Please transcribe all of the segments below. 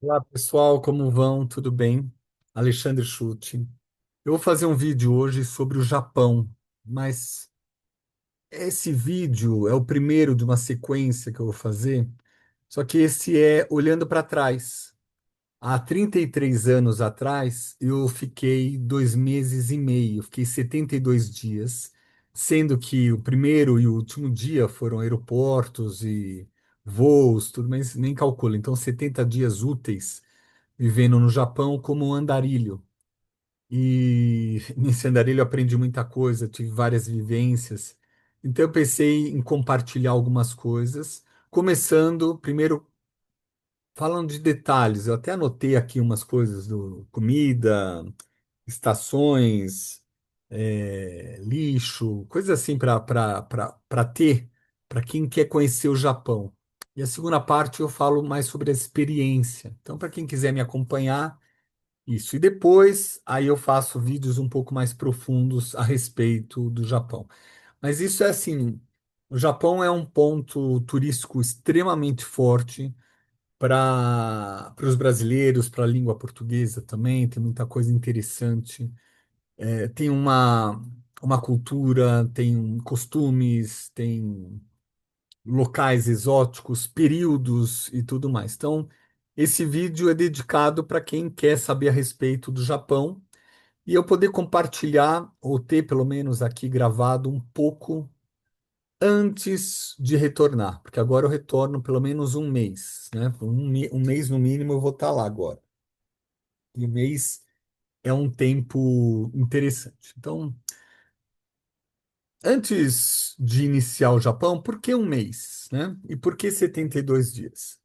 Olá pessoal, como vão? Tudo bem? Alexandre Schutt. Eu vou fazer um vídeo hoje sobre o Japão, mas esse vídeo é o primeiro de uma sequência que eu vou fazer, só que esse é olhando para trás. Há 33 anos atrás, eu fiquei 2 meses e meio, fiquei 72 dias, sendo que o primeiro e o último dia foram aeroportos e voos, tudo, mas nem calculo. Então, 70 dias úteis vivendo no Japão como um andarilho. E nesse andarilho eu aprendi muita coisa, tive várias vivências. Então eu pensei em compartilhar algumas coisas, começando primeiro falando de detalhes. Eu até anotei aqui umas coisas do comida, estações, lixo, coisas assim para ter, para quem quer conhecer o Japão. E a segunda parte eu falo mais sobre a experiência. Então, para quem quiser me acompanhar, isso. E depois, aí eu faço vídeos um pouco mais profundos a respeito do Japão. Mas isso é assim, o Japão é um ponto turístico extremamente forte para os brasileiros, para a língua portuguesa também, tem muita coisa interessante. Tem uma cultura, tem costumes, tem locais exóticos, períodos e tudo mais. Então, esse vídeo é dedicado para quem quer saber a respeito do Japão e eu poder compartilhar, ou ter pelo menos aqui gravado um pouco antes de retornar, porque agora eu retorno pelo menos um mês, né? Um mês no mínimo eu vou estar lá agora. E um mês é um tempo interessante. Então, antes de iniciar o Japão, por que um mês, né? E por que 72 dias?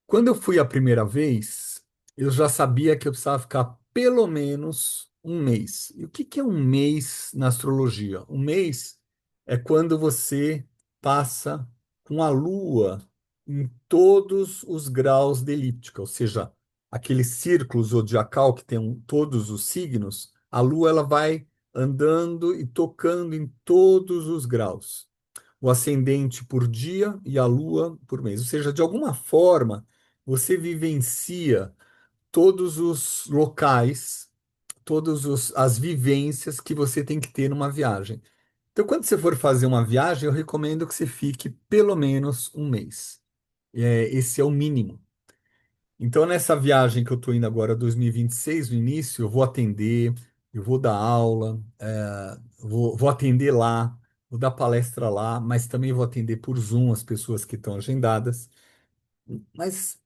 Quando eu fui a primeira vez, eu já sabia que eu precisava ficar pelo menos um mês. E o que que é um mês na astrologia? Um mês é quando você passa com a Lua em todos os graus da elíptica, ou seja, aquele círculo zodiacal que tem todos os signos, a Lua ela vai andando e tocando em todos os graus. O ascendente por dia e a Lua por mês. Ou seja, de alguma forma você vivencia todos os locais, as vivências que você tem que ter numa viagem. Então, quando você for fazer uma viagem, eu recomendo que você fique pelo menos um mês. Esse é o mínimo. Então, nessa viagem que eu estou indo agora, 2026, no início, eu vou atender, eu vou dar aula, vou atender lá, vou dar palestra lá, mas também vou atender por Zoom as pessoas que estão agendadas. Mas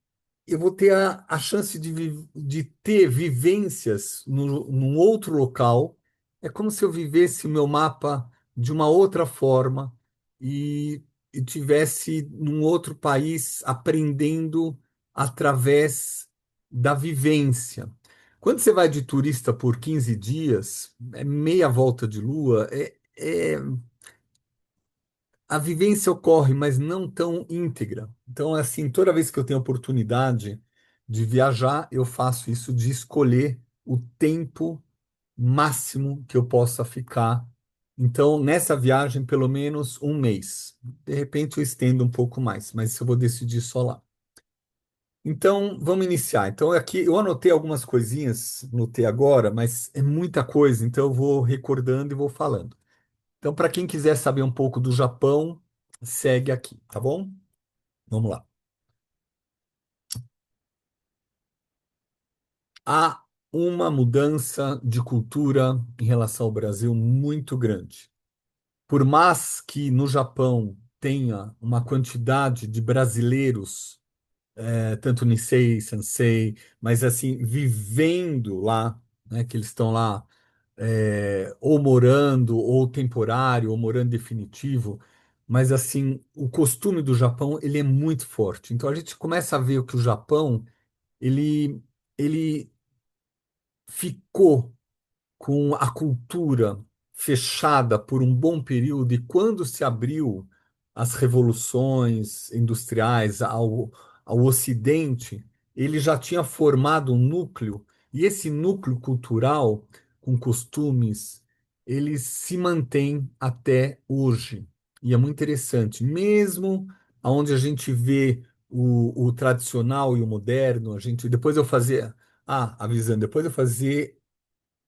eu vou ter a chance de ter vivências num outro local. É como se eu vivesse o meu mapa de uma outra forma e, e tivesse num outro país aprendendo através da vivência. Quando você vai de turista por 15 dias, é meia volta de lua, a vivência ocorre, mas não tão íntegra. Então, assim, toda vez que eu tenho oportunidade de viajar, eu faço isso de escolher o tempo máximo que eu possa ficar. Então, nessa viagem, pelo menos um mês. De repente, eu estendo um pouco mais, mas isso eu vou decidir só lá. Então, vamos iniciar. Então, aqui eu anotei algumas coisinhas, anotei agora, mas é muita coisa, então eu vou recordando e vou falando. Então, para quem quiser saber um pouco do Japão, segue aqui, tá bom? Vamos lá. Há uma mudança de cultura em relação ao Brasil muito grande. Por mais que no Japão tenha uma quantidade de brasileiros, tanto Nisei, Sansei, mas assim, vivendo lá, né, que eles estão lá ou morando, ou temporário, ou morando definitivo, mas assim, o costume do Japão, ele é muito forte. Então a gente começa a ver que o Japão, ele, ele ficou com a cultura fechada por um bom período, e quando se abriu as revoluções industriais ao Ocidente, ele já tinha formado um núcleo, e esse núcleo cultural, com costumes, ele se mantém até hoje. E é muito interessante, mesmo onde a gente vê o tradicional e o moderno. A gente, depois eu fazia, avisando, depois eu fazia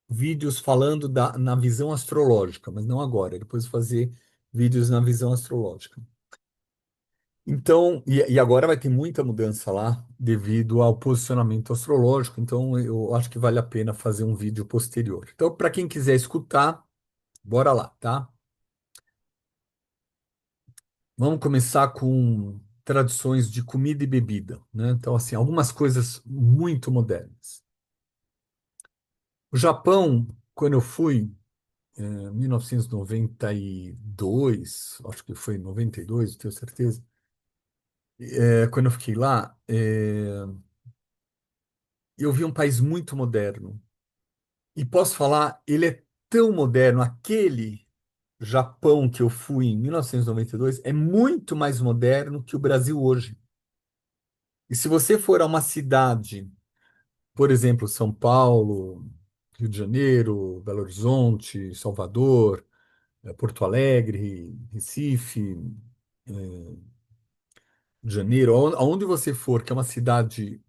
vídeos falando na visão astrológica, mas não agora. Depois eu fazer vídeos na visão astrológica. Então, e agora vai ter muita mudança lá devido ao posicionamento astrológico, então eu acho que vale a pena fazer um vídeo posterior. Então, para quem quiser escutar, bora lá, tá? Vamos começar com tradições de comida e bebida, né? Então, assim, algumas coisas muito modernas. O Japão, quando eu fui, em 1992, acho que foi em 92, não tenho certeza, quando eu fiquei lá, eu vi um país muito moderno. E posso falar, ele é tão moderno, aquele Japão que eu fui em 1992 é muito mais moderno que o Brasil hoje. E se você for a uma cidade, por exemplo, São Paulo, Rio de Janeiro, Belo Horizonte, Salvador, Porto Alegre, Recife, eh, Janeiro, aonde você for, que é uma cidade,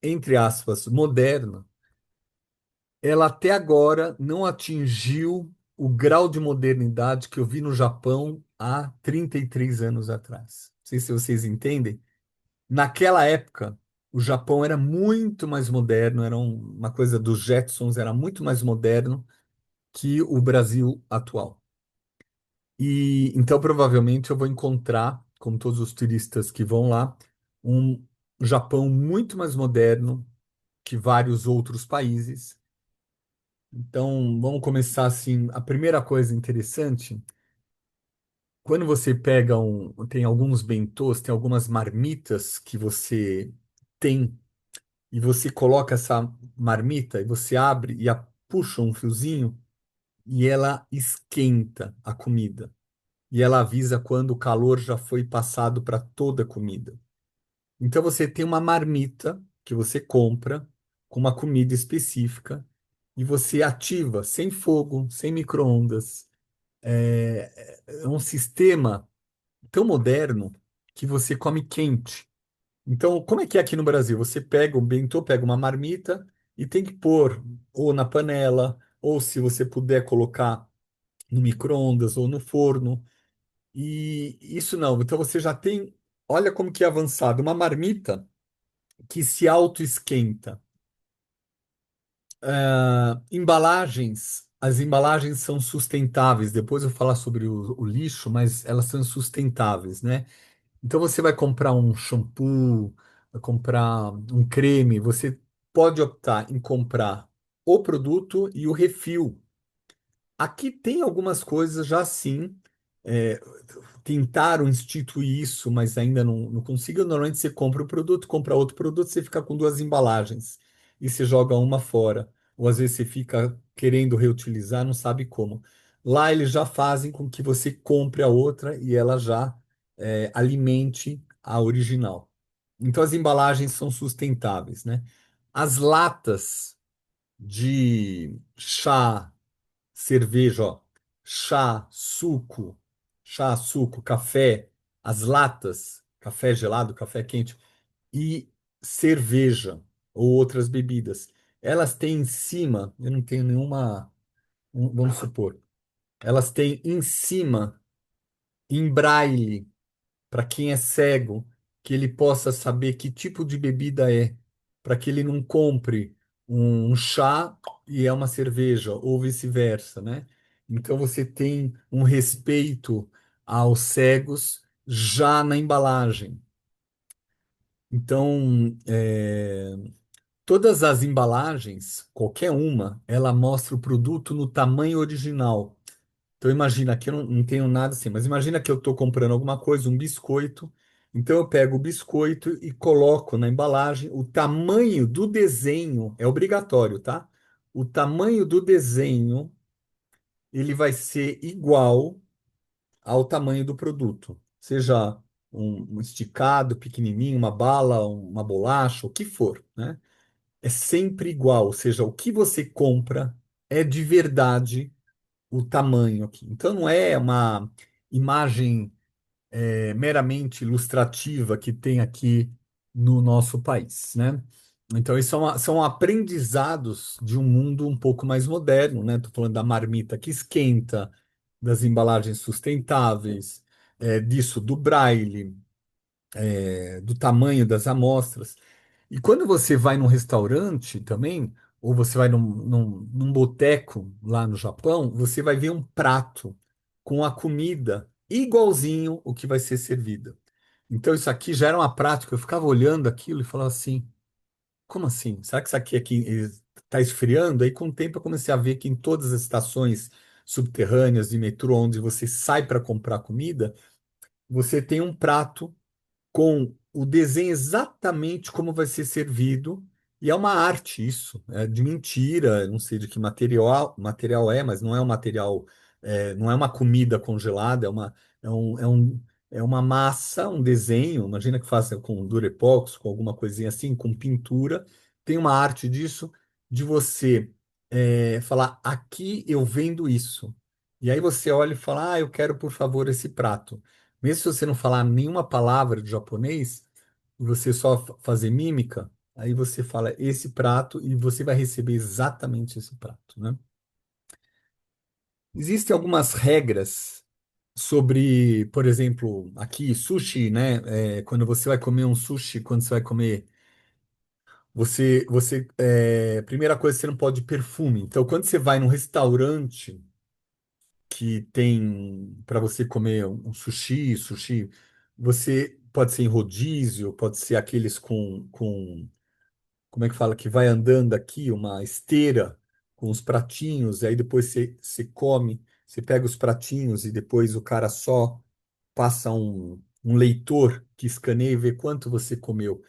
entre aspas, moderna, ela até agora não atingiu o grau de modernidade que eu vi no Japão há 33 anos atrás. Não sei se vocês entendem. Naquela época, o Japão era muito mais moderno, era uma coisa dos Jetsons, era muito mais moderno que o Brasil atual. E então provavelmente eu vou encontrar, como todos os turistas que vão lá, um Japão muito mais moderno que vários outros países. Então, vamos começar assim. A primeira coisa interessante, quando você pega tem alguns bentôs, tem algumas marmitas que você tem, e você coloca essa marmita e você abre e puxa um fiozinho e ela esquenta a comida. E ela avisa quando o calor já foi passado para toda a comida. Então você tem uma marmita que você compra com uma comida específica e você ativa sem fogo, sem micro-ondas. É um sistema tão moderno que você come quente. Então, como é que é aqui no Brasil? Você pega o bentô, pega uma marmita e tem que pôr ou na panela, ou se você puder colocar no micro-ondas ou no forno. E isso não. Então você já tem, olha como que é avançado, uma marmita que se auto-esquenta. Embalagens, as embalagens são sustentáveis. Depois eu vou falar sobre o lixo, mas elas são sustentáveis, né? Então você vai comprar um shampoo, vai comprar um creme, você pode optar em comprar o produto e o refil. Aqui tem algumas coisas já sim, é, tentaram instituir isso, mas ainda não consigo. Normalmente você compra o produto, compra outro produto, você fica com duas embalagens e você joga uma fora. Ou às vezes você fica querendo reutilizar, não sabe como. Lá eles já fazem com que você compre a outra e ela já alimente a original. Então as embalagens são sustentáveis, né? As latas de chá, cerveja, ó, chá, suco, café, as latas, café gelado, café quente e cerveja ou outras bebidas. Elas têm em cima, eu não tenho nenhuma, vamos supor, elas têm em cima, em braille, para quem é cego, que ele possa saber que tipo de bebida é, para que ele não compre um chá e é uma cerveja, ou vice-versa, né? Então você tem um respeito aos cegos já na embalagem. Então, todas as embalagens, qualquer uma, ela mostra o produto no tamanho original. Então imagina que eu não tenho nada assim, mas imagina que eu estou comprando alguma coisa, um biscoito. Então eu pego o biscoito e coloco na embalagem. O tamanho do desenho é obrigatório, tá? O tamanho do desenho ele vai ser igual ao tamanho do produto, seja um esticado, pequenininho, uma bala, uma bolacha, o que for, né? É sempre igual, ou seja, o que você compra é de verdade o tamanho aqui. Então não é uma imagem meramente ilustrativa que tem aqui no nosso país, né? Então, isso são aprendizados de um mundo um pouco mais moderno, né? Estou falando da marmita que esquenta, das embalagens sustentáveis, disso do braille, do tamanho das amostras. E quando você vai num restaurante também, ou você vai num boteco lá no Japão, você vai ver um prato com a comida igualzinho o que vai ser servido. Então, isso aqui já era uma prática. Eu ficava olhando aquilo e falava assim: como assim? Será que isso aqui está esfriando? Aí, com o tempo, eu comecei a ver que em todas as estações subterrâneas de metrô, onde você sai para comprar comida, você tem um prato com o desenho exatamente como vai ser servido. E é uma arte isso, é de mentira, não sei de que material é, mas não é um material, não é uma comida congelada, é um, é um, é uma massa, um desenho, imagina que faça com Durepox, com alguma coisinha assim, com pintura. Tem uma arte disso, de você falar, aqui eu vendo isso. E aí você olha e fala, eu quero, por favor, esse prato. Mesmo se você não falar nenhuma palavra de japonês, e você só fazer mímica, aí você fala esse prato e você vai receber exatamente esse prato, né? Existem algumas regras sobre, por exemplo, aqui, sushi, né? Quando você vai comer um sushi, quando você vai comer, primeira coisa, você não pode perfume. Então, quando você vai num restaurante que tem para você comer um sushi, você pode ser em rodízio, pode ser aqueles como é que fala, que vai andando aqui, uma esteira com os pratinhos, e aí depois você come, você pega os pratinhos e depois o cara só passa um leitor que escaneia e vê quanto você comeu.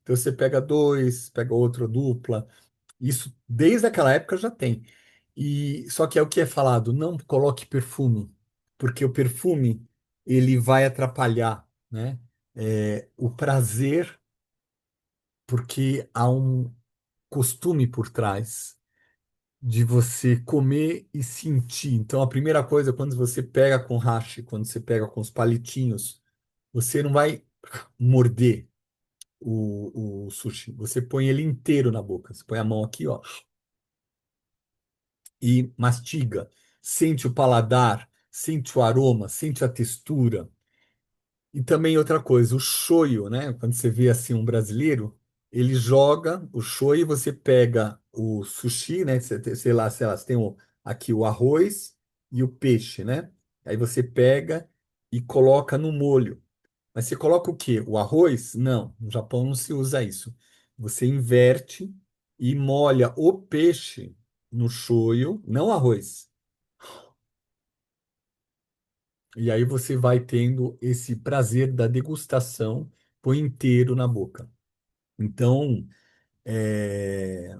Então você pega dois, pega outro dupla, isso desde aquela época já tem. E só que é o que é falado, não coloque perfume, porque o perfume ele vai atrapalhar, né? O prazer, porque há um costume por trás de você comer e sentir. Então a primeira coisa, quando você pega com hashi, quando você pega com os palitinhos, você não vai morder o sushi, você põe ele inteiro na boca. Você põe a mão aqui, ó, e mastiga, sente o paladar, sente o aroma, sente a textura. E também outra coisa, o shoyu, né? Quando você vê assim um brasileiro, ele joga o shoyu, e você pega o sushi, né? Sei lá, você tem aqui o arroz e o peixe, né? Aí você pega e coloca no molho. Mas você coloca o quê? O arroz? Não, no Japão não se usa isso. Você inverte e molha o peixe no shoyu, não arroz. E aí você vai tendo esse prazer da degustação, põe inteiro na boca. Então, é,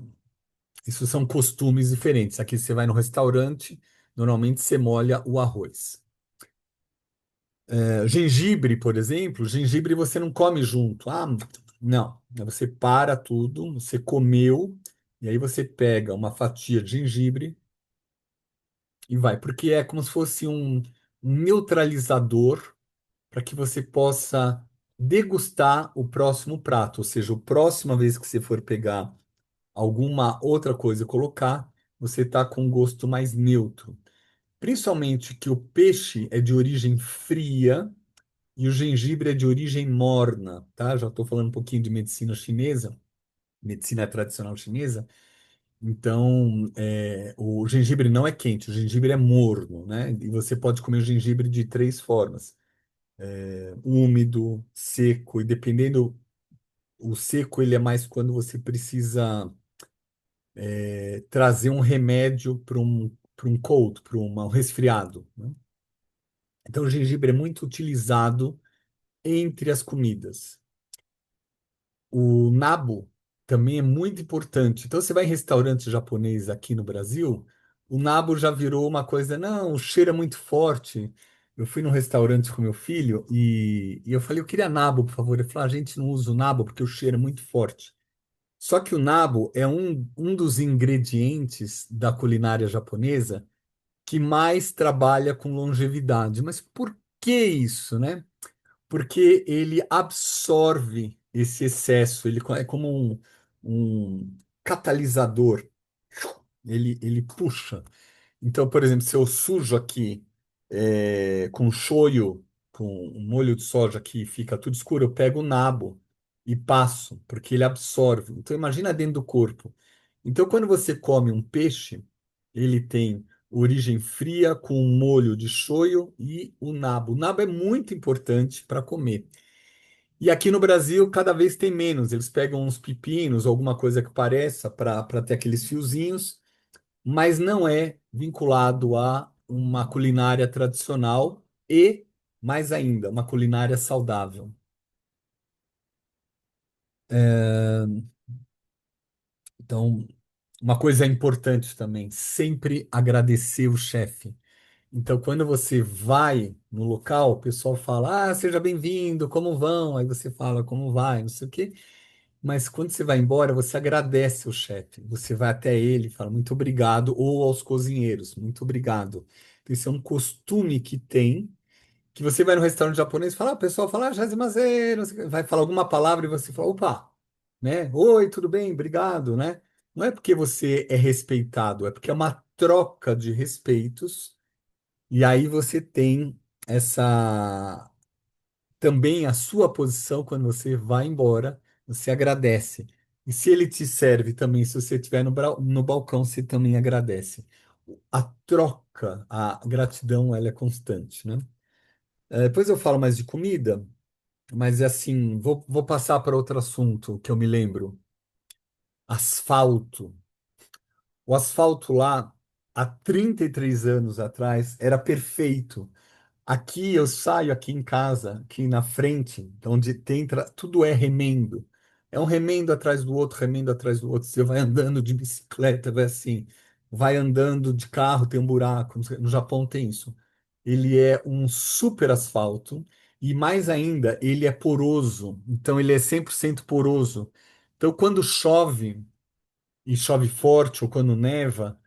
isso são costumes diferentes. Aqui você vai no restaurante, normalmente você molha o arroz. Gengibre, por exemplo, gengibre você não come junto. Não. Você para tudo, você comeu, e aí você pega uma fatia de gengibre e vai, porque é como se fosse um neutralizador para que você possa degustar o próximo prato, ou seja, a próxima vez que você for pegar alguma outra coisa e colocar, você está com um gosto mais neutro. Principalmente que o peixe é de origem fria e o gengibre é de origem morna, tá? Já estou falando um pouquinho de medicina chinesa, medicina tradicional chinesa. Então, o gengibre não é quente, o gengibre é morno, né? E você pode comer o gengibre de três formas: úmido, seco, e dependendo, o seco ele é mais quando você precisa trazer um remédio para um cold, um resfriado, né? Então, o gengibre é muito utilizado entre as comidas. O nabo também é muito importante. Então, você vai em restaurante japonês aqui no Brasil, o nabo já virou uma coisa, não, o cheiro é muito forte. Eu fui num restaurante com meu filho e eu falei, eu queria nabo, por favor. Ele falou, a gente não usa o nabo porque o cheiro é muito forte. Só que o nabo é um dos ingredientes da culinária japonesa que mais trabalha com longevidade. Mas por que isso, né? porque ele absorve esse excesso, é como um catalisador, ele puxa. Então, por exemplo, se eu sujo aqui com shoyu, com um molho de soja que fica tudo escuro, eu pego o nabo e passo, porque ele absorve. Então, imagina dentro do corpo. Então, quando você come um peixe, ele tem origem fria com um molho de shoyu e o nabo. O nabo é muito importante para comer. E aqui no Brasil, cada vez tem menos. Eles pegam uns pepinos, alguma coisa que pareça, para ter aqueles fiozinhos, mas não é vinculado a uma culinária tradicional e, mais ainda, uma culinária saudável. Então, uma coisa importante também, sempre agradecer o chefe. Então, quando você vai no local, o pessoal fala: Ah, seja bem-vindo, como vão? Aí você fala como vai, não sei o quê. Mas quando você vai embora, você agradece o chefe. Você vai até ele e fala muito obrigado, ou aos cozinheiros, muito obrigado. Então, isso é um costume que tem, que você vai no restaurante japonês e fala, o pessoal fala, jazimaze, não sei o quê, vai falar alguma palavra e você fala, opa, né? Oi, tudo bem, obrigado, né? Não é porque você é respeitado, é porque é uma troca de respeitos, e aí você tem essa também a sua posição quando você vai embora, você agradece. E se ele te serve também, se você estiver no balcão, você também agradece. A troca, a gratidão, ela é constante, né? Depois eu falo mais de comida, mas é assim, vou passar para outro assunto que eu me lembro. Asfalto. O asfalto lá, há 33 anos atrás, era perfeito. Aqui eu saio aqui em casa, aqui na frente, onde tem tudo é remendo. É um remendo atrás do outro, remendo atrás do outro. Você vai andando de bicicleta, vai assim, vai andando de carro, tem um buraco. No Japão tem isso. Ele é um super asfalto e mais ainda, ele é poroso. Então ele é 100% poroso. Então quando chove e chove forte ou quando neva,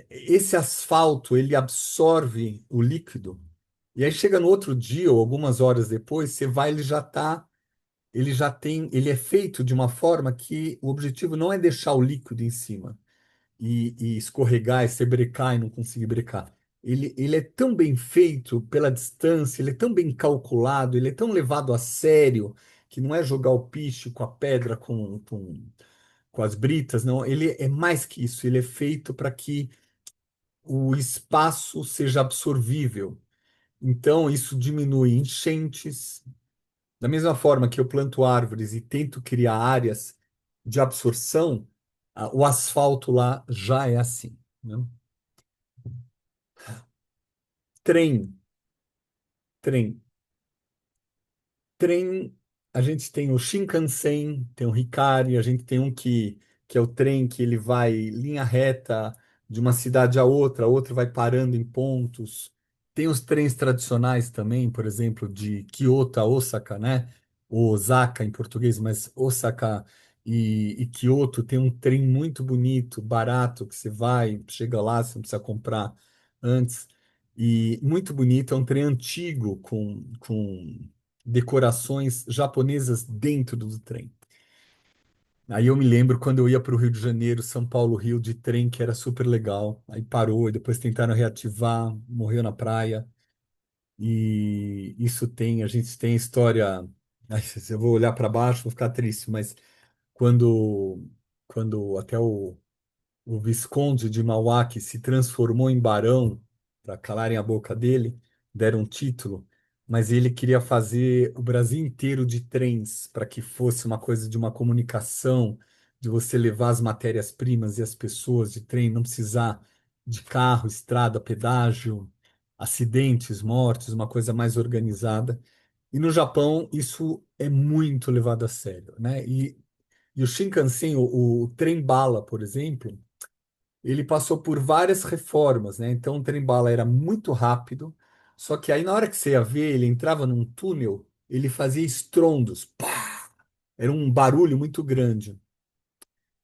esse asfalto ele absorve o líquido. E aí chega no outro dia ou algumas horas depois, você vai, ele já tem, ele é feito de uma forma que o objetivo não é deixar o líquido em cima e escorregar, e você brecar e não conseguir brecar. Ele é tão bem feito pela distância, ele é tão bem calculado, ele é tão levado a sério que não é jogar o piche com a pedra, com as britas, não. Ele é mais que isso, ele é feito para que o espaço seja absorvível. Então, isso diminui enchentes. Da mesma forma que eu planto árvores e tento criar áreas de absorção, o asfalto lá já é assim, né? Trem, trem. Trem, a gente tem o Shinkansen, tem o Hikari, a gente tem um que é o trem que ele vai linha reta de uma cidade a outra vai parando em pontos. Tem os trens tradicionais também, por exemplo, de Kyoto a Osaka, né? Ou Osaka em português, mas Osaka e Kyoto tem um trem muito bonito, barato, que você vai, chega lá, você não precisa comprar antes. E muito bonito, é um trem antigo com decorações japonesas dentro do trem. Aí eu me lembro quando eu ia para o Rio de Janeiro, São Paulo, Rio, de trem, que era super legal. Aí parou, e depois tentaram reativar, morreu na praia. E isso tem, a gente tem história. Ai, se eu vou olhar para baixo, vou ficar triste, mas quando até o Visconde de Mauá, que se transformou em barão para calarem a boca dele, deram um título, mas ele queria fazer o Brasil inteiro de trens para que fosse uma coisa de uma comunicação, de você levar as matérias-primas e as pessoas de trem, não precisar de carro, estrada, pedágio, acidentes, mortes, uma coisa mais organizada. E no Japão isso é muito levado a sério, né? E o Shinkansen, o trem-bala, por exemplo, ele passou por várias reformas, né? Então o trem-bala era muito rápido, só que aí na hora que você ia ver, ele entrava num túnel, ele fazia estrondos, pá! Era um barulho muito grande.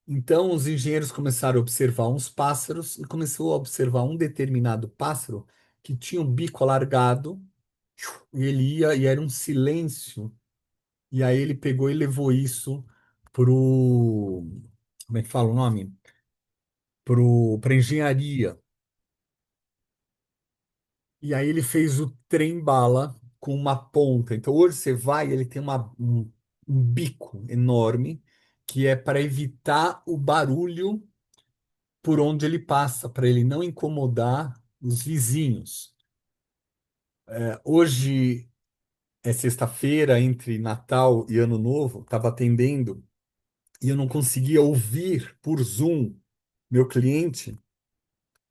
Então os engenheiros começaram a observar uns pássaros e começou a observar um determinado pássaro que tinha um bico alargado e ele ia e era um silêncio. E aí ele pegou e levou isso pro, como é que fala o nome? Pra engenharia. E aí ele fez o trem-bala com uma ponta. Então hoje você vai, ele tem um bico enorme que é para evitar o barulho por onde ele passa, para ele não incomodar os vizinhos. Hoje é sexta-feira, entre Natal e Ano Novo, estava atendendo e eu não conseguia ouvir por Zoom meu cliente,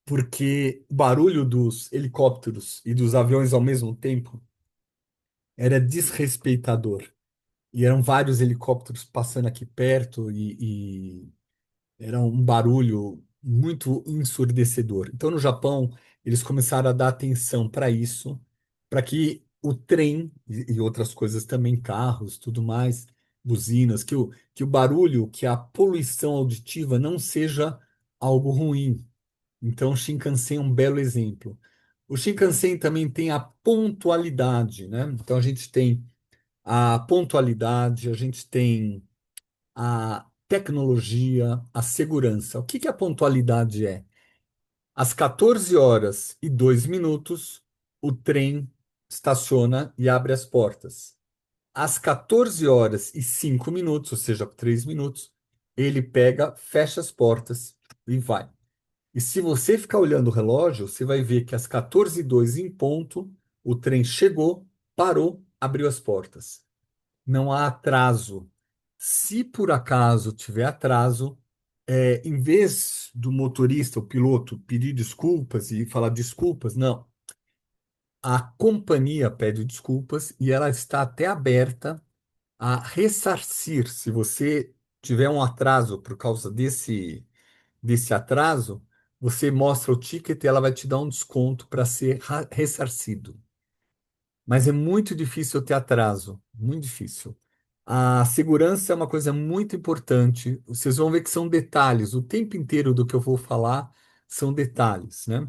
porque o barulho dos helicópteros e dos aviões ao mesmo tempo era desrespeitador. E eram vários helicópteros passando aqui perto e era um barulho muito ensurdecedor. Então, no Japão, eles começaram a dar atenção para isso, para que o trem e outras coisas também, carros, tudo mais, buzinas, que o barulho, que a poluição auditiva não seja algo ruim. Então, o Shinkansen é um belo exemplo. O Shinkansen também tem a pontualidade, né? Então, a gente tem a pontualidade, a gente tem a tecnologia, a segurança. O que que a pontualidade é? Às 14 horas e 2 minutos, o trem estaciona e abre as portas. Às 14 horas e 5 minutos, ou seja, 3 minutos, ele pega, fecha as portas e vai. E se você ficar olhando o relógio, você vai ver que às 14h02 em ponto, o trem chegou, parou, abriu as portas. Não há atraso. Se por acaso tiver atraso, em vez do motorista, o piloto, pedir desculpas e falar desculpas, não. A companhia pede desculpas e ela está até aberta a ressarcir. Se você tiver um atraso por causa desse atraso, você mostra o ticket e ela vai te dar um desconto para ser ressarcido. Mas é muito difícil ter atraso, muito difícil. A segurança é uma coisa muito importante. Vocês vão ver que são detalhes. O tempo inteiro do que eu vou falar são detalhes, né?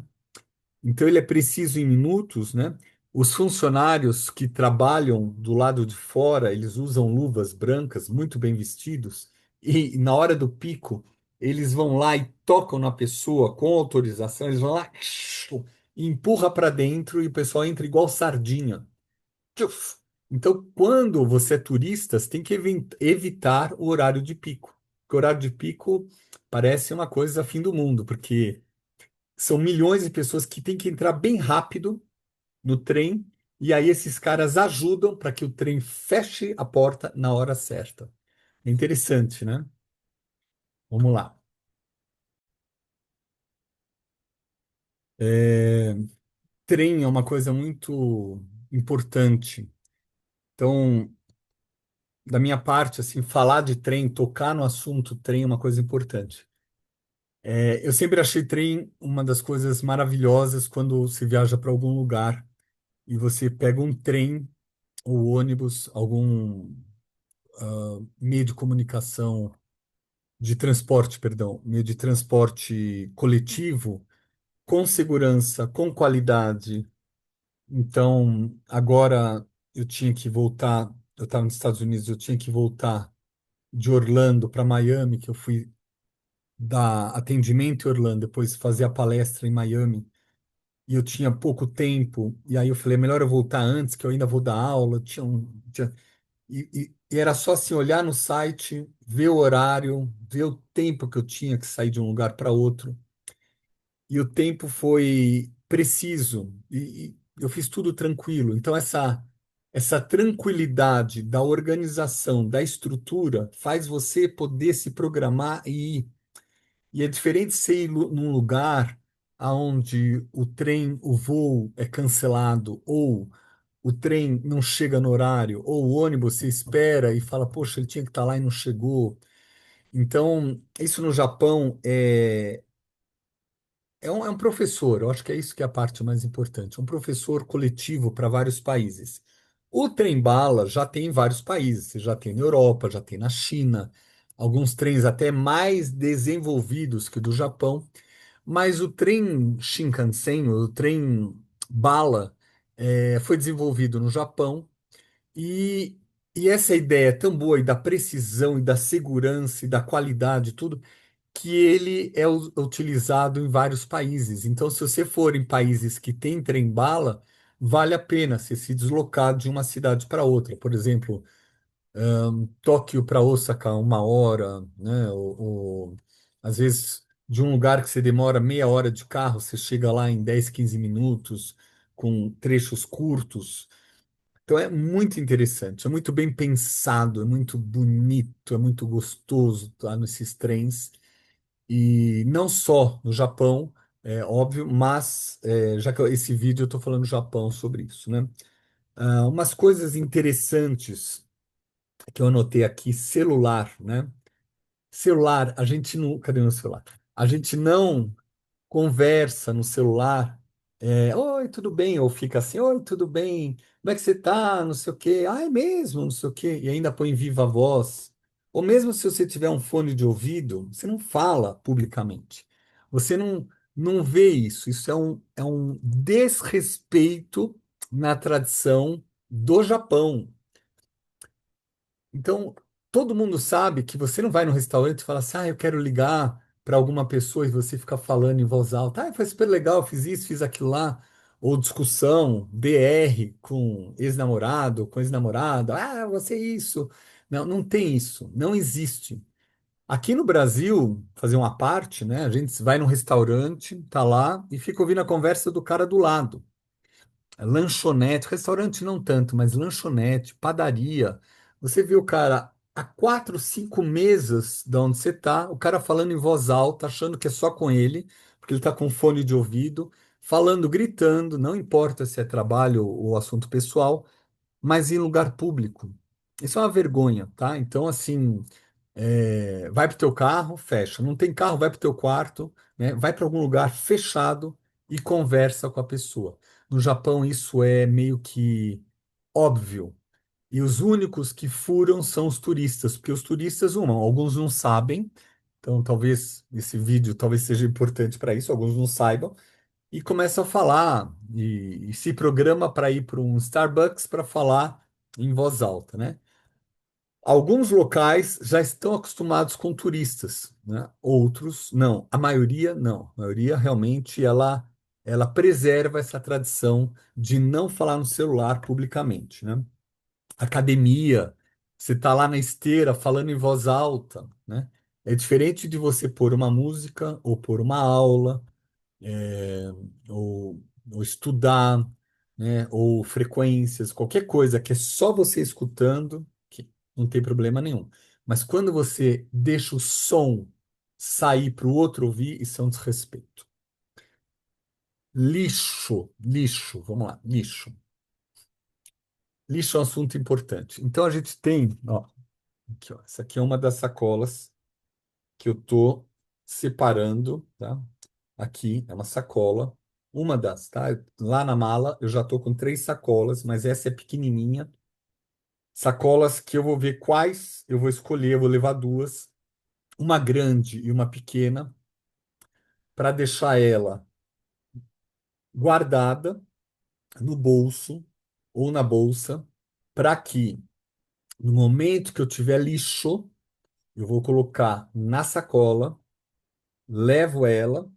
Então ele é preciso em minutos, né? Os funcionários que trabalham do lado de fora, eles usam luvas brancas, muito bem vestidos, e na hora do pico, eles vão lá e tocam na pessoa com autorização, eles vão lá e empurra para dentro e o pessoal entra igual sardinha. Tchuf! Então, quando você é turista, você tem que evitar o horário de pico. Porque o horário de pico parece uma coisa fim do mundo, porque são milhões de pessoas que têm que entrar bem rápido no trem, e aí esses caras ajudam para que o trem feche a porta na hora certa. É interessante, né? Vamos lá. É, trem é uma coisa muito importante. Então, da minha parte, assim, falar de trem, tocar no assunto trem é uma coisa importante. Eu sempre achei trem uma das coisas maravilhosas quando se viaja para algum lugar e você pega um trem ou ônibus, algum meio de comunicação, de transporte, perdão, meio de transporte coletivo, com segurança, com qualidade. Então, agora eu tinha que voltar, eu estava nos Estados Unidos, eu tinha que voltar de Orlando para Miami, que eu fui dar atendimento em Orlando, depois fazer a palestra em Miami, e eu tinha pouco tempo, e aí eu falei, é melhor eu voltar antes, que eu ainda vou dar aula, e era só assim, olhar no site, ver o horário, ver o tempo que eu tinha que sair de um lugar para outro, e o tempo foi preciso, e eu fiz tudo tranquilo. Então, essa tranquilidade da organização, da estrutura, faz você poder se programar e ir. E é diferente você ir num lugar onde o trem, o voo é cancelado, ou o trem não chega no horário, ou o ônibus você espera e fala, poxa, ele tinha que estar lá e não chegou. Então, isso no Japão é um professor, eu acho que é isso que é a parte mais importante, um professor coletivo para vários países. O trem-bala já tem em vários países, você já tem na Europa, já tem na China, alguns trens até mais desenvolvidos que o do Japão. Mas o trem Shinkansen, o trem bala, foi desenvolvido no Japão e, e essa ideia é tão boa e da precisão e da segurança e da qualidade, tudo, que ele é utilizado em vários países. Então, se você for em países que tem trem-bala, vale a pena você se deslocar de uma cidade para outra. Por exemplo, Tóquio para Osaka, 1 hora, né? Ou, às vezes, de um lugar que você demora meia hora de carro, você chega lá em 10, 15 minutos, com trechos curtos. Então é muito interessante, é muito bem pensado, é muito bonito, é muito gostoso estar nesses trens. E não só no Japão, é óbvio, mas já que esse vídeo eu estou falando no Japão sobre isso, né? Umas coisas interessantes que eu anotei aqui, celular, né? Celular, a gente não. Cadê meu celular? A gente não conversa no celular, oi, tudo bem? Ou fica assim, oi, tudo bem? Como é que você tá? Não sei o quê. Ah, é mesmo? Não sei o quê. E ainda põe viva voz. Ou mesmo se você tiver um fone de ouvido, você não fala publicamente. Você não vê isso. Isso é um desrespeito na tradição do Japão. Então, todo mundo sabe que você não vai no restaurante e fala assim, eu quero ligar para alguma pessoa e você fica falando em voz alta. Foi super legal, fiz isso, fiz aquilo lá. Ou discussão, DR com ex-namorado, com ex-namorada. Você é isso. Não, não tem isso. Não existe. Aqui no Brasil, fazer uma parte, né? A gente vai num restaurante, tá lá e fica ouvindo a conversa do cara do lado. Lanchonete, restaurante não tanto, mas lanchonete, padaria. Você vê o cara a 4, 5 mesas da onde você tá, o cara falando em voz alta, achando que é só com ele, porque ele tá com fone de ouvido, falando, gritando, não importa se é trabalho ou assunto pessoal, mas em lugar público. Isso é uma vergonha, tá? Então, assim, vai pro teu carro, fecha. Não tem carro, vai pro teu quarto, né? Vai para algum lugar fechado e conversa com a pessoa. No Japão, isso é meio que óbvio. E os únicos que furam são os turistas, porque os turistas, alguns não sabem, então talvez esse vídeo talvez seja importante para isso, alguns não saibam, e começam a falar e se programa para ir para um Starbucks para falar em voz alta, né? Alguns locais já estão acostumados com turistas, né? Outros não. A maioria não. A maioria realmente ela preserva essa tradição de não falar no celular publicamente, né? Academia, você está lá na esteira falando em voz alta, né? É diferente de você pôr uma música ou pôr uma aula é, ou estudar, né, ou frequências, qualquer coisa que é só você escutando, que não tem problema nenhum. Mas quando você deixa o som sair para o outro ouvir, isso é um desrespeito. Lixo, lixo, vamos lá, lixo. Lixo é um assunto importante. Então a gente tem, ó, aqui, ó, essa aqui é uma das sacolas que eu tô separando, tá? Aqui é uma sacola, uma das, tá? Lá na mala eu já tô com 3 sacolas, mas essa é pequenininha. Sacolas que eu vou ver quais eu vou escolher, eu vou levar duas, uma grande e uma pequena, para deixar ela guardada no bolso ou na bolsa, para que no momento que eu tiver lixo, eu vou colocar na sacola, levo ela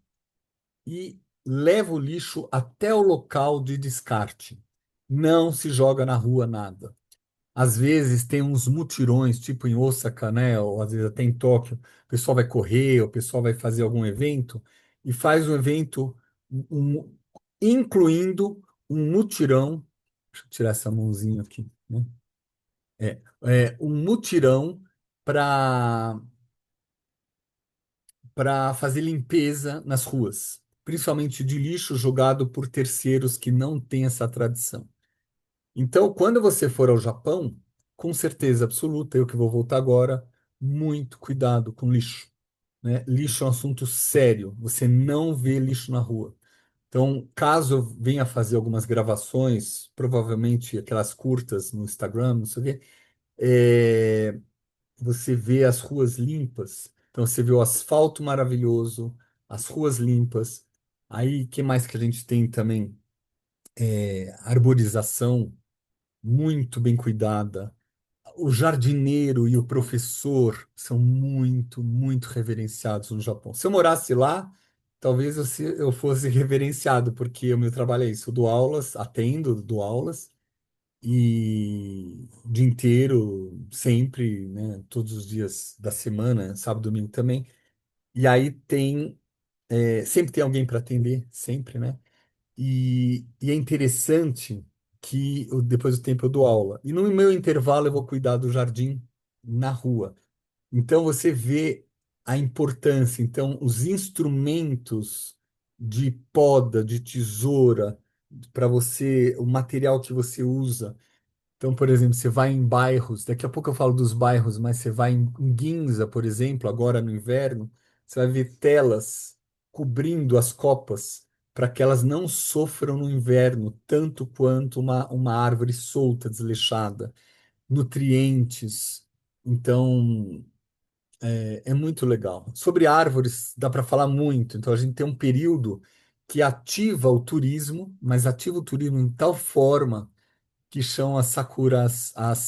e leva o lixo até o local de descarte. Não se joga na rua nada. Às vezes tem uns mutirões, tipo em Osaka, né? Ou às vezes até em Tóquio, o pessoal vai correr, o pessoal vai fazer algum evento e faz um evento incluindo um mutirão. Deixa eu tirar essa mãozinha aqui, né? Um mutirão para fazer limpeza nas ruas, principalmente de lixo jogado por terceiros que não têm essa tradição. Então, quando você for ao Japão, com certeza absoluta, eu que vou voltar agora, muito cuidado com lixo, né? Lixo é um assunto sério, você não vê lixo na rua. Então, caso eu venha fazer algumas gravações, provavelmente aquelas curtas no Instagram, não sei o quê, é, você vê as ruas limpas. Então você vê o asfalto maravilhoso, as ruas limpas. Aí, que mais que a gente tem também? arborização muito bem cuidada. O jardineiro e o professor são muito reverenciados no Japão. Se eu morasse lá, talvez eu fosse reverenciado, porque o meu trabalho é isso. Eu dou aulas, atendo, dou aulas, e o dia inteiro, sempre, né, todos os dias da semana, sábado, domingo também. E aí sempre tem alguém para atender, sempre, né? E é interessante que depois do tempo eu dou aula. E no meu intervalo eu vou cuidar do jardim na rua. Então você vê a importância. Então, os instrumentos de poda, de tesoura, para você, o material que você usa. Então, por exemplo, você vai em bairros, daqui a pouco eu falo dos bairros, mas você vai em Ginza, por exemplo, agora no inverno, você vai ver telas cobrindo as copas para que elas não sofram no inverno tanto quanto uma árvore solta, desleixada, nutrientes. Então, é muito legal. Sobre árvores, dá para falar muito. Então, a gente tem um período que ativa o turismo, mas ativa o turismo em tal forma que são as sakuras, as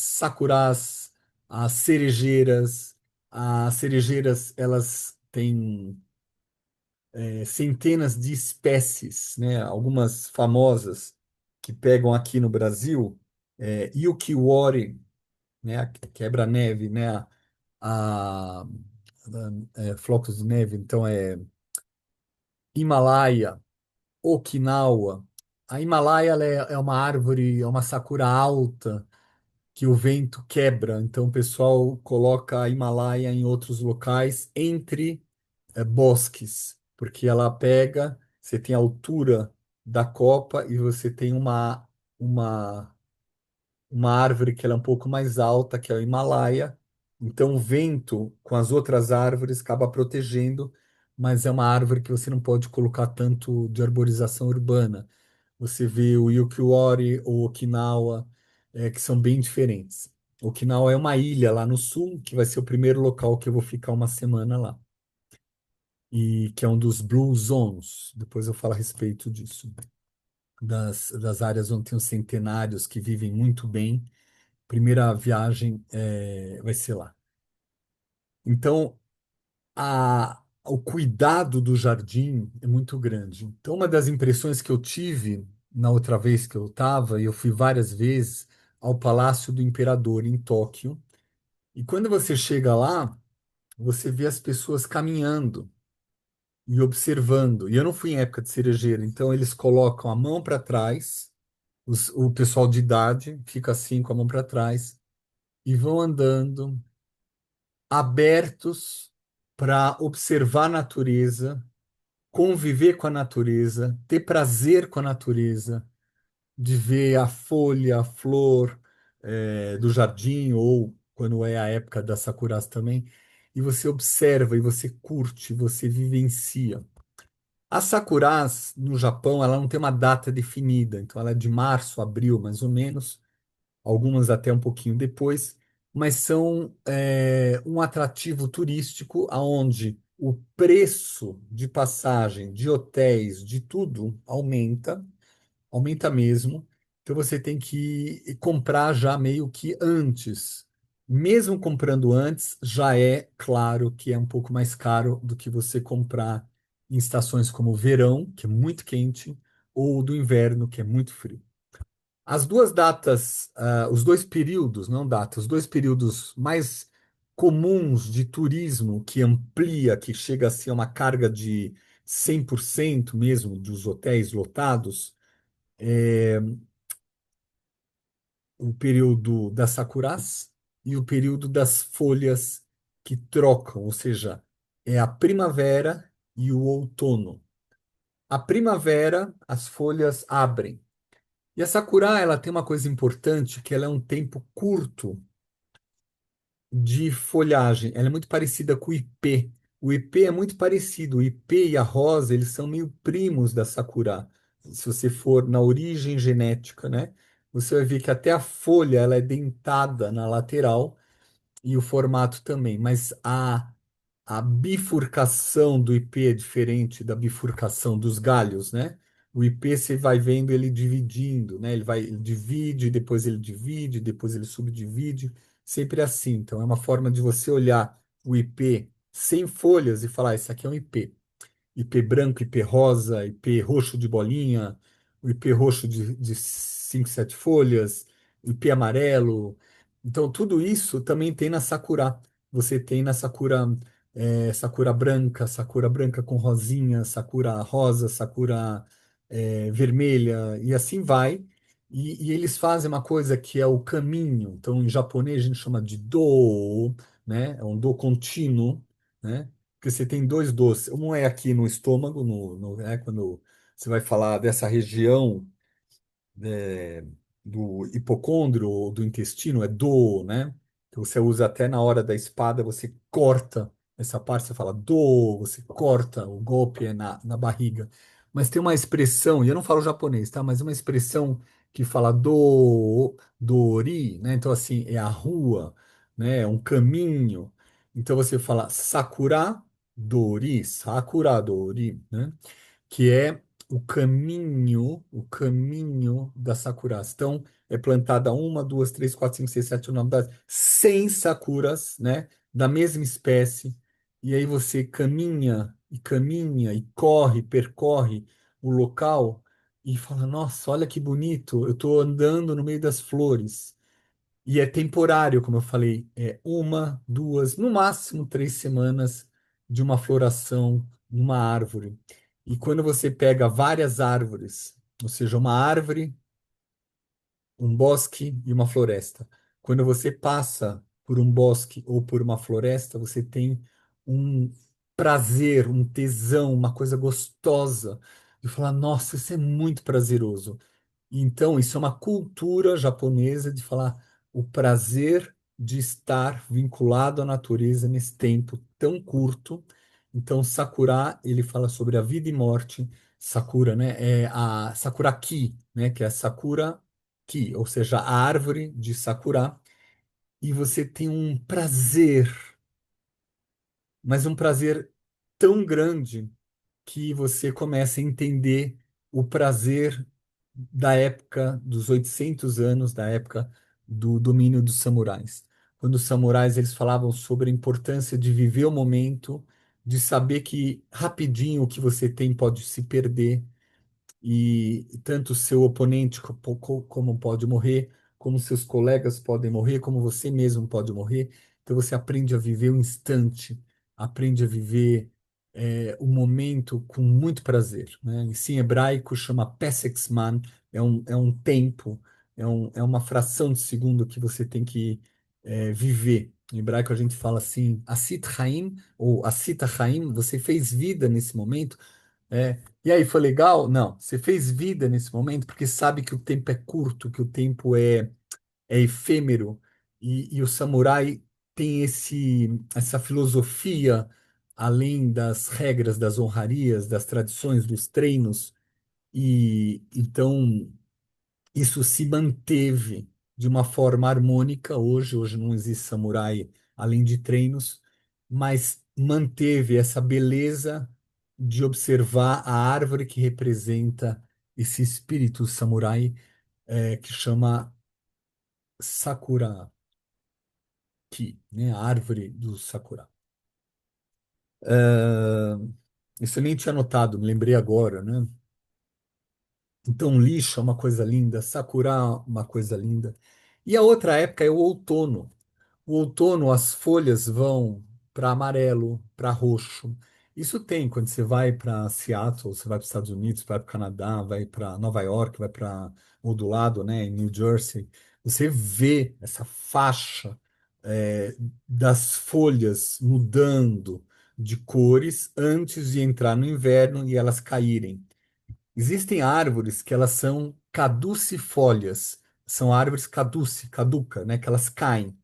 cerejeiras. As cerejeiras, elas têm centenas de espécies, né? Algumas famosas que pegam aqui no Brasil, Yukiwori, né? A quebra-neve, né? A, flocos de neve, então Himalaia, Okinawa. A Himalaia ela é uma árvore, é uma sakura alta, que o vento quebra. Então, o pessoal coloca a Himalaia em outros locais, entre bosques, porque ela pega, você tem a altura da copa e você tem uma, uma árvore que ela é um pouco mais alta, que é o Himalaia. Então, o vento com as outras árvores acaba protegendo, mas é uma árvore que você não pode colocar tanto de arborização urbana. Você vê o Yukiwori ou Okinawa, que são bem diferentes. Okinawa é uma ilha lá no sul, que vai ser o primeiro local que eu vou ficar uma semana lá. E que é um dos Blue Zones. Depois eu falo a respeito disso. Das áreas onde tem os centenários que vivem muito bem. Primeira viagem vai ser lá. Então, o cuidado do jardim é muito grande. Então, uma das impressões que eu tive na outra vez que eu estava, e eu fui várias vezes ao Palácio do Imperador em Tóquio, e quando você chega lá, você vê as pessoas caminhando e observando. E eu não fui em época de cerejeira, então eles colocam a mão para trás, o pessoal de idade fica assim com a mão para trás e vão andando abertos para observar a natureza, conviver com a natureza, ter prazer com a natureza, de ver a folha, a flor do jardim, ou quando é a época das sakuras também, e você observa, e você curte, você vivencia. As sakuras no Japão, ela não tem uma data definida, então ela é de março, abril, mais ou menos, algumas até um pouquinho depois, mas são um atrativo turístico aonde o preço de passagem, de hotéis, de tudo aumenta mesmo. Então você tem que comprar já meio que antes. Mesmo comprando antes, já é claro que é um pouco mais caro do que você comprar em estações como o verão, que é muito quente, ou do inverno, que é muito frio. As duas datas, os dois períodos, não datas, os dois períodos mais comuns de turismo que amplia, que chega a ser uma carga de 100% mesmo dos hotéis lotados, o período das sakuras e o período das folhas que trocam, ou seja, é a primavera e o outono. A primavera, as folhas abrem. E a sakura, ela tem uma coisa importante, que ela é um tempo curto de folhagem. Ela é muito parecida com o ipê. O ipê é muito parecido. O ipê e a rosa, eles são meio primos da sakura. Se você for na origem genética, né? Você vai ver que até a folha ela é dentada na lateral e o formato também. Mas a bifurcação do ipê é diferente da bifurcação dos galhos, né? O IP você vai vendo ele dividindo, né? Ele divide, depois ele subdivide, sempre assim. Então é uma forma de você olhar o IP sem folhas e falar, isso aqui é um IP branco, IP rosa, IP roxo de bolinha, o IP roxo de 5, 7 folhas, IP amarelo. Então, tudo isso também tem na Sakura. Você tem na Sakura, Sakura branca com rosinha, Sakura rosa, Sakura vermelha, e assim vai. E eles fazem uma coisa que é o caminho. Então, em japonês, a gente chama de do, né? É um do contínuo, né? Porque você tem dois doces. Um é aqui no estômago, quando você vai falar dessa região é, do hipocôndrio ou do intestino, é do, né? Que você usa até na hora da espada, você corta essa parte, você fala do, você corta, o golpe é na barriga. Mas tem uma expressão, e eu não falo japonês, tá? Mas uma expressão que fala dori, né? Então, assim, é a rua, né? É um caminho. Então, você fala sakura dori, né? Que é o caminho da sakuras. Então, é plantada uma, duas, três, quatro, cinco, seis, sete, nove, 10, 100 sakuras, né, da mesma espécie. E aí você caminha, e corre, percorre o local e fala: Nossa, olha que bonito, eu estou andando no meio das flores. E é temporário, como eu falei, é uma, duas, no máximo 3 semanas de uma floração numa árvore. E quando você pega várias árvores, ou seja, uma árvore, um bosque e uma floresta. Quando você passa por um bosque ou por uma floresta, você tem um prazer, um tesão, uma coisa gostosa de falar: Nossa, isso é muito prazeroso. Então, isso é uma cultura japonesa de falar o prazer de estar vinculado à natureza nesse tempo tão curto. Então, Sakura, ele fala sobre a vida e morte. Sakura, né? É a Sakuraki, né? Que é a Sakura Ki, ou seja, a árvore de Sakura. E você tem um prazer, mas um prazer tão grande que você começa a entender o prazer da época dos 800 anos, da época do domínio dos samurais. Quando os samurais eles falavam sobre a importância de viver o momento, de saber que rapidinho o que você tem pode se perder e tanto o seu oponente como pode morrer, como seus colegas podem morrer, como você mesmo pode morrer. Então você aprende a viver o instante, aprende a viver o momento com muito prazer, né? Isso em hebraico chama Pesach-Zman, é um tempo, é uma fração de segundo que você tem que viver. Em hebraico a gente fala assim, Asit Chaim, ou Asita Chaim, você fez vida nesse momento, e aí, foi legal? Não, você fez vida nesse momento porque sabe que o tempo é curto, que o tempo é efêmero, e o samurai tem essa filosofia, além das regras, das honrarias, das tradições, dos treinos, e então isso se manteve de uma forma harmônica hoje não existe samurai além de treinos, mas manteve essa beleza de observar a árvore que representa esse espírito samurai, que chama Sakura Ki, né? A árvore do Sakura. Ah, isso eu nem tinha notado, me lembrei agora, né? Então, lixo é uma coisa linda, Sakura é uma coisa linda. E a outra época é o outono. O outono, as folhas vão para amarelo, para roxo. Isso tem quando você vai para Seattle, você vai para os Estados Unidos, vai para o Canadá, vai para Nova York, vai para o do lado, né, em New Jersey. Você vê essa faixa é, das folhas mudando de cores antes de entrar no inverno e elas caírem. Existem árvores que elas são caducifólias, são árvores caduca, né, que elas caem.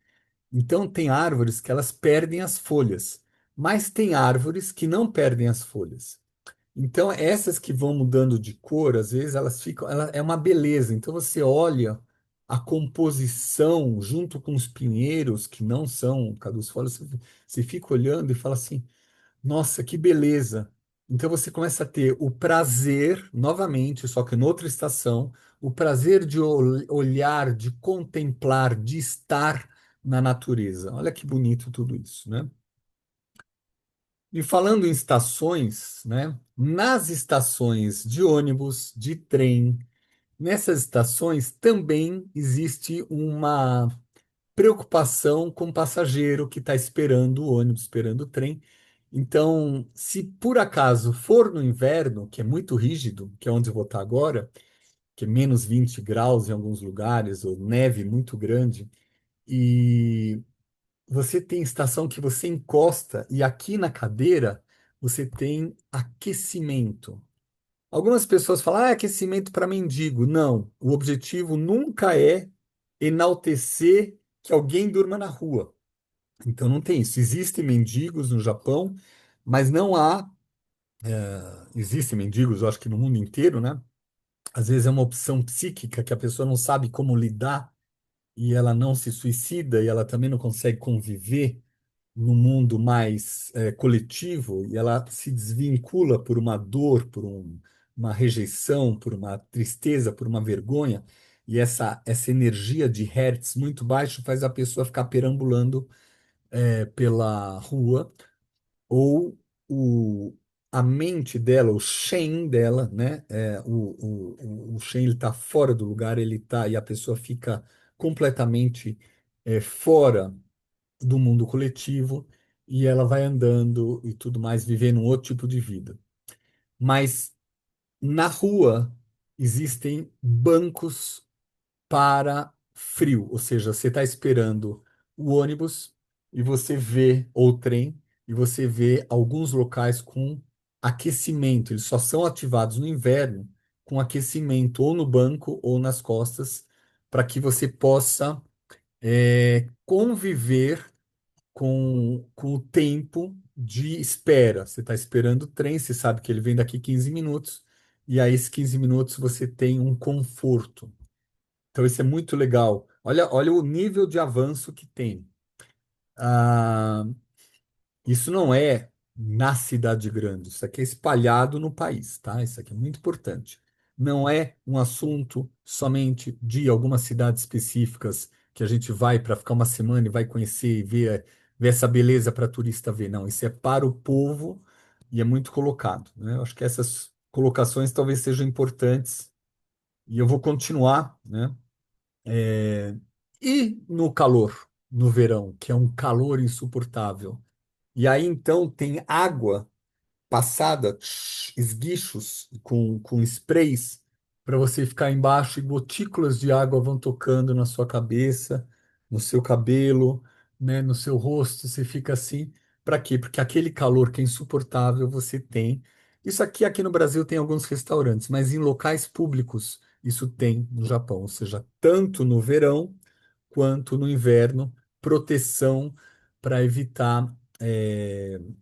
Então, tem árvores que elas perdem as folhas, mas tem árvores que não perdem as folhas. Então, essas que vão mudando de cor, às vezes elas ficam, é uma beleza. Então, você olha a composição junto com os pinheiros que não são caducifólios, você fica olhando e fala assim: nossa, que beleza! Então você começa a ter o prazer, novamente, só que em outra estação, o prazer de olhar, de contemplar, de estar na natureza. Olha que bonito tudo isso, né? E falando em estações, né? Nas estações de ônibus, de trem, nessas estações também existe uma preocupação com o passageiro que está esperando o ônibus, esperando o trem. Então, se por acaso for no inverno, que é muito rígido, que é onde eu vou estar agora, que é menos 20 graus em alguns lugares, ou neve muito grande, e você tem estação que você encosta, e aqui na cadeira você tem aquecimento. Algumas pessoas falam, ah, aquecimento para mendigo. Não, o objetivo nunca é enaltecer que alguém durma na rua. Então não tem isso. Existem mendigos no Japão, mas não há. Existem mendigos, eu acho que no mundo inteiro, né? Às vezes é uma opção psíquica que a pessoa não sabe como lidar e ela não se suicida e ela também não consegue conviver no mundo mais coletivo e ela se desvincula por uma dor, uma rejeição, por uma tristeza, por uma vergonha. E essa energia de hertz muito baixo faz a pessoa ficar perambulando pela rua ou o, a mente dela, o Shen dela, né? O Shen ele está fora do lugar, ele tá e a pessoa fica completamente fora do mundo coletivo e ela vai andando e tudo mais, vivendo um outro tipo de vida. Mas na rua existem bancos para frio, ou seja, você está esperando o ônibus e você vê, ou o trem, e você vê alguns locais com aquecimento. Eles só são ativados no inverno com aquecimento ou no banco ou nas costas, para que você possa conviver com o tempo de espera. Você está esperando o trem, você sabe que ele vem daqui 15 minutos, e aí esses 15 minutos você tem um conforto. Então, isso é muito legal. Olha o nível de avanço que tem. Ah, isso não é na cidade grande, isso aqui é espalhado no país, tá? Isso aqui é muito importante. Não é um assunto somente de algumas cidades específicas que a gente vai para ficar uma semana e vai conhecer e ver essa beleza para turista ver. Não, isso é para o povo e é muito colocado, né? Eu acho que essas colocações talvez sejam importantes e eu vou continuar, né? E no calor, no verão, que é um calor insuportável. E aí então tem água passada, esguichos com sprays, para você ficar embaixo e gotículas de água vão tocando na sua cabeça, no seu cabelo, né, no seu rosto. Você fica assim. Para quê? Porque aquele calor que é insuportável você tem. Isso aqui no Brasil tem alguns restaurantes, mas em locais públicos isso tem no Japão, ou seja, tanto no verão quanto no inverno, proteção para evitar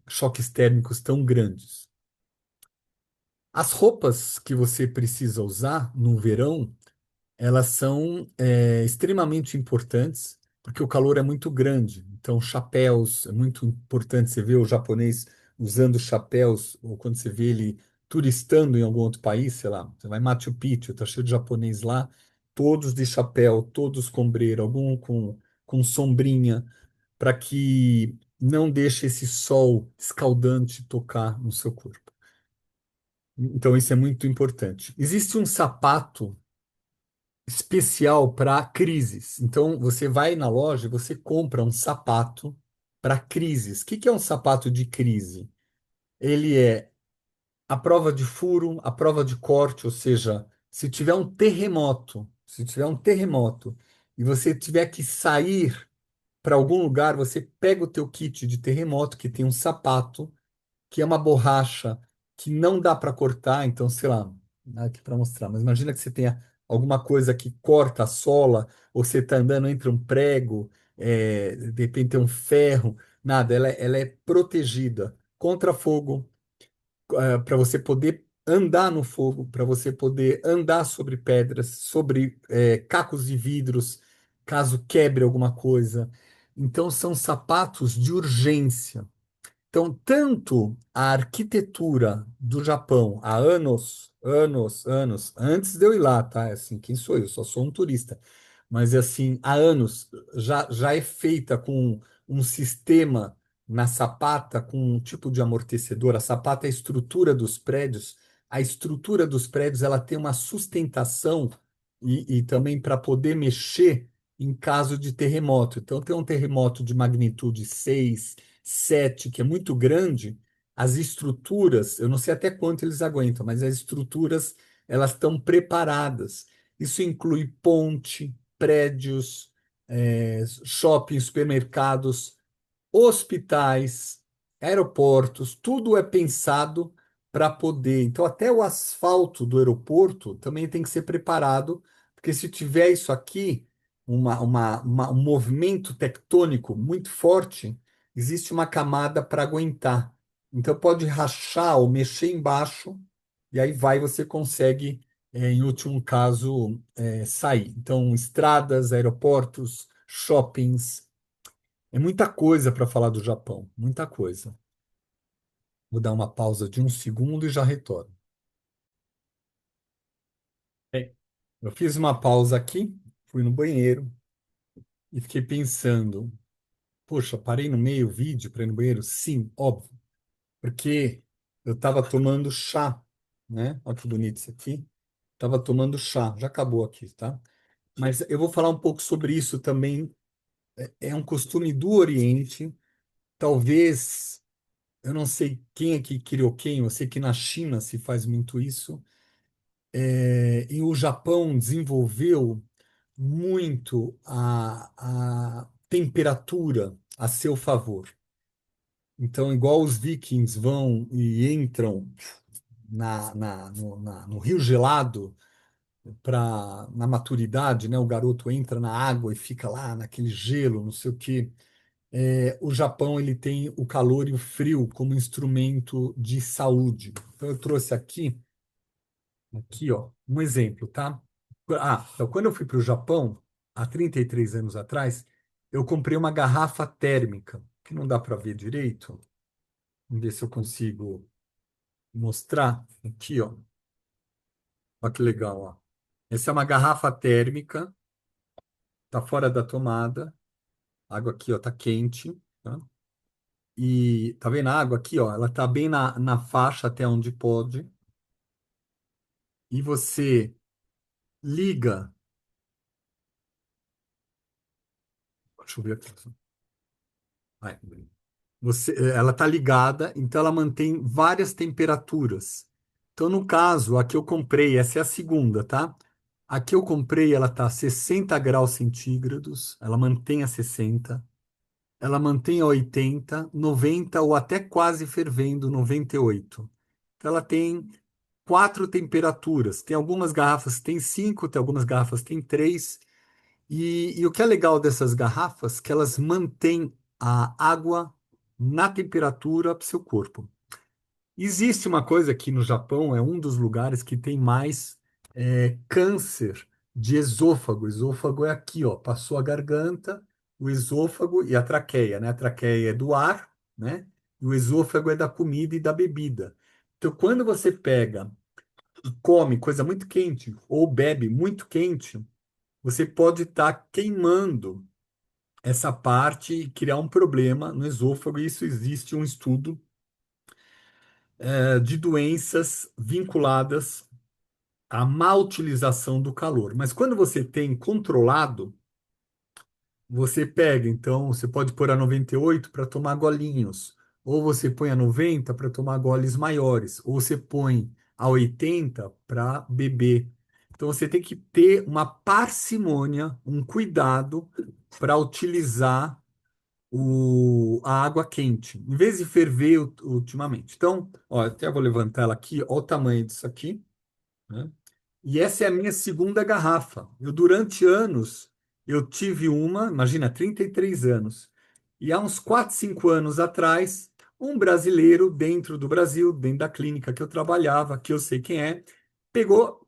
choques térmicos tão grandes. As roupas que você precisa usar no verão, elas são extremamente importantes, porque o calor é muito grande. Então, chapéus, é muito importante você ver o japonês usando chapéus, ou quando você vê ele turistando em algum outro país, sei lá, você vai em Machu Picchu, tá cheio de japonês lá, todos de chapéu, todos com ombreira, algum com sombrinha, para que não deixe esse sol escaldante tocar no seu corpo. Então, isso é muito importante. Existe um sapato especial para crises. Então, você vai na loja, e você compra um sapato para crises. O que que é um sapato de crise? Ele é a prova de furo, a prova de corte, ou seja, se tiver um terremoto e você tiver que sair para algum lugar, você pega o teu kit de terremoto que tem um sapato que é uma borracha que não dá para cortar, então, sei lá, não é aqui para mostrar, mas imagina que você tenha alguma coisa que corta a sola, ou você está andando entre um prego, de repente tem um ferro, nada, ela é protegida contra fogo, para você poder andar no fogo, para você poder andar sobre pedras, sobre cacos de vidros, caso quebre alguma coisa. Então, são sapatos de urgência. Então, tanto a arquitetura do Japão há anos, antes de eu ir lá, tá? Assim, quem sou eu? Só sou um turista. Mas, assim, há anos já é feita com um sistema na sapata, com um tipo de amortecedor. A sapata é a estrutura dos prédios. A estrutura dos prédios, ela tem uma sustentação e também para poder mexer em caso de terremoto. Então, tem um terremoto de magnitude 6 7 que é muito grande, as estruturas, eu não sei até quanto eles aguentam, mas as estruturas, elas estão preparadas. Isso inclui ponte, prédios, shopping, supermercados, hospitais, aeroportos, tudo é pensado para poder. Então, até o asfalto do aeroporto também tem que ser preparado, porque se tiver isso aqui, um movimento tectônico muito forte, existe uma camada para aguentar. Então, pode rachar ou mexer embaixo, e aí vai, você consegue, em último caso, sair. Então, estradas, aeroportos, shoppings. É muita coisa para falar do Japão, muita coisa. Vou dar uma pausa de um segundo e já retorno. É. Eu fiz uma pausa aqui, fui no banheiro e fiquei pensando, poxa, parei no meio do vídeo para ir no banheiro? Sim, óbvio, porque eu estava tomando chá, né? Olha que bonito isso aqui. Estava tomando chá, já acabou aqui, tá? Mas eu vou falar um pouco sobre isso também. É um costume do Oriente, talvez. Eu não sei quem é que criou quem, eu sei que na China se faz muito isso, e o Japão desenvolveu muito a temperatura a seu favor. Então, igual os vikings vão e entram no rio gelado na maturidade, né? O garoto entra na água e fica lá naquele gelo, não sei o quê. O Japão ele tem o calor e o frio como instrumento de saúde. Então eu trouxe aqui, ó, um exemplo, tá? Então quando eu fui para o Japão, há 33 anos atrás, eu comprei uma garrafa térmica, que não dá para ver direito. Vamos ver se eu consigo mostrar. Aqui, ó. Olha que legal, ó. Essa é uma garrafa térmica, tá fora da tomada. A água aqui, ó, tá quente, tá? E tá vendo a água aqui, ó? Ela tá bem na faixa até onde pode. E você liga, deixa eu ver aqui. Vai. Ela tá ligada, então ela mantém várias temperaturas. Então, no caso, a que eu comprei, essa é a segunda, tá? A que eu comprei, ela tá a 60 graus centígrados, ela mantém a 60, ela mantém a 80, 90 ou até quase fervendo 98. Então, ela tem quatro temperaturas. Tem algumas garrafas que tem cinco, tem algumas garrafas que tem três. E o que é legal dessas garrafas, que elas mantêm a água na temperatura para o seu corpo. Existe uma coisa aqui no Japão, é um dos lugares que tem mais câncer de esôfago. Esôfago é aqui, ó, passou a garganta, o esôfago e a traqueia, né? A traqueia é do ar, né? E o esôfago é da comida e da bebida. Então, quando você pega e come coisa muito quente ou bebe muito quente, você pode estar queimando essa parte e criar um problema no esôfago. E isso existe um estudo de doenças vinculadas à má utilização do calor. Mas quando você tem controlado, você pega, então, você pode pôr a 98 para tomar golinhos, ou você põe a 90 para tomar goles maiores, ou você põe a 80 para beber. Então você tem que ter uma parcimônia, um cuidado para utilizar a água quente, em vez de ferver ultimamente. Então, ó, eu até vou levantar ela aqui, ó o tamanho disso aqui, né? E essa é a minha segunda garrafa. Eu, durante anos, eu tive uma, imagina, 33 anos. E há uns 4, 5 anos atrás, um brasileiro dentro do Brasil, dentro da clínica que eu trabalhava, que eu sei quem é, pegou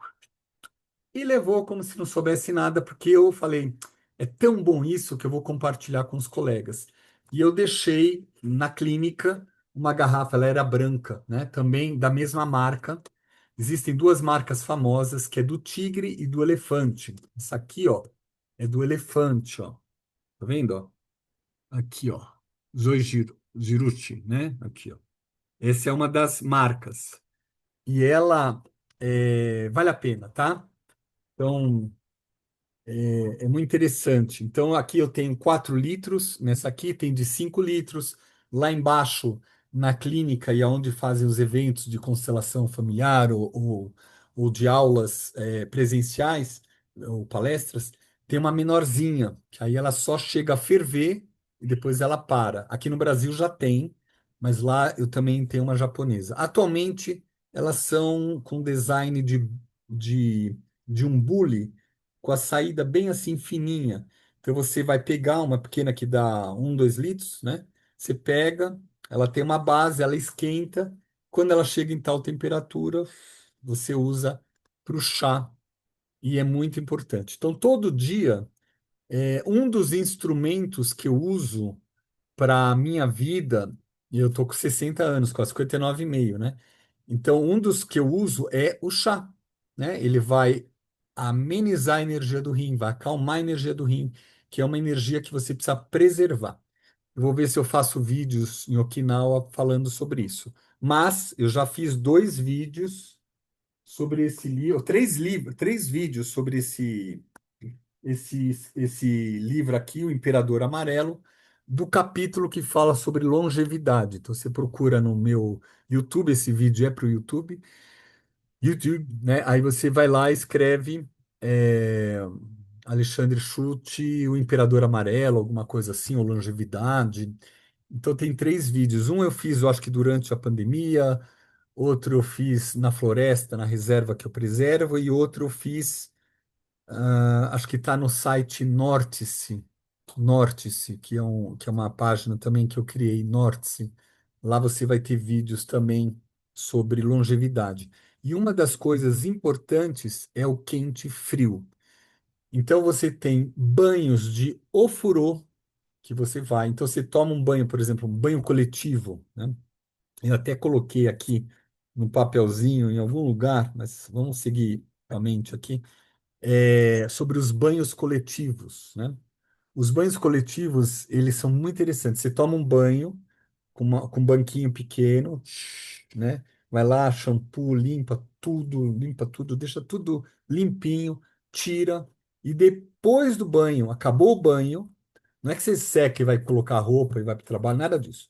e levou como se não soubesse nada, porque eu falei, é tão bom isso que eu vou compartilhar com os colegas. E eu deixei na clínica uma garrafa, ela era branca, né? Também da mesma marca. Existem duas marcas famosas, que é do tigre e do elefante. Essa aqui, ó, é do elefante, ó. Tá vendo, ó? Aqui, ó. Zoijiru, Jiruchi, né? Aqui, ó. Essa é uma das marcas. E ela vale a pena, tá? Então, é muito interessante. Então, aqui eu tenho 4 litros, nessa aqui tem de 5 litros. Lá embaixo, na clínica e aonde fazem os eventos de constelação familiar ou de aulas presenciais ou palestras, tem uma menorzinha, que aí ela só chega a ferver e depois ela para. Aqui no Brasil já tem, mas lá eu também tenho uma japonesa. Atualmente, elas são com design de, de um bule com a saída bem assim fininha. Então você vai pegar uma pequena que dá 2 litros, né? Você pega, ela tem uma base, ela esquenta. Quando ela chega em tal temperatura, você usa para o chá e é muito importante. Então todo dia, um dos instrumentos que eu uso para a minha vida, e eu tô com 60 anos, com 59,5, né? Então, um dos que eu uso é o chá, né? Ele vai amenizar a energia do rim, vai acalmar a energia do rim, que é uma energia que você precisa preservar. Eu vou ver se eu faço vídeos em Okinawa falando sobre isso. Mas eu já fiz 2 vídeos sobre esse livro, 3 livros, 3 vídeos sobre esse livro aqui, O Imperador Amarelo, do capítulo que fala sobre longevidade. Então você procura no meu YouTube, esse vídeo é para o YouTube, né? Aí você vai lá e escreve Alexandre Schutt, O Imperador Amarelo, alguma coisa assim, ou longevidade. Então tem 3 vídeos. Um eu fiz, eu acho que durante a pandemia, outro eu fiz na floresta, na reserva que eu preservo, e outro eu fiz acho que está no site Nórtice, que é uma página também que eu criei, Nórtice. Lá você vai ter vídeos também sobre longevidade. E uma das coisas importantes é o quente e frio. Então você tem banhos de ofurô que você vai. Então você toma um banho, por exemplo, um banho coletivo, né? Eu até coloquei aqui no papelzinho em algum lugar, mas vamos seguir a mente aqui sobre os banhos coletivos, né? Os banhos coletivos, eles são muito interessantes. Você toma um banho com um banquinho pequeno, né? Vai lá, shampoo, limpa tudo, deixa tudo limpinho, tira, e depois do banho, acabou o banho, não é que você seca e vai colocar roupa e vai para o trabalho, nada disso.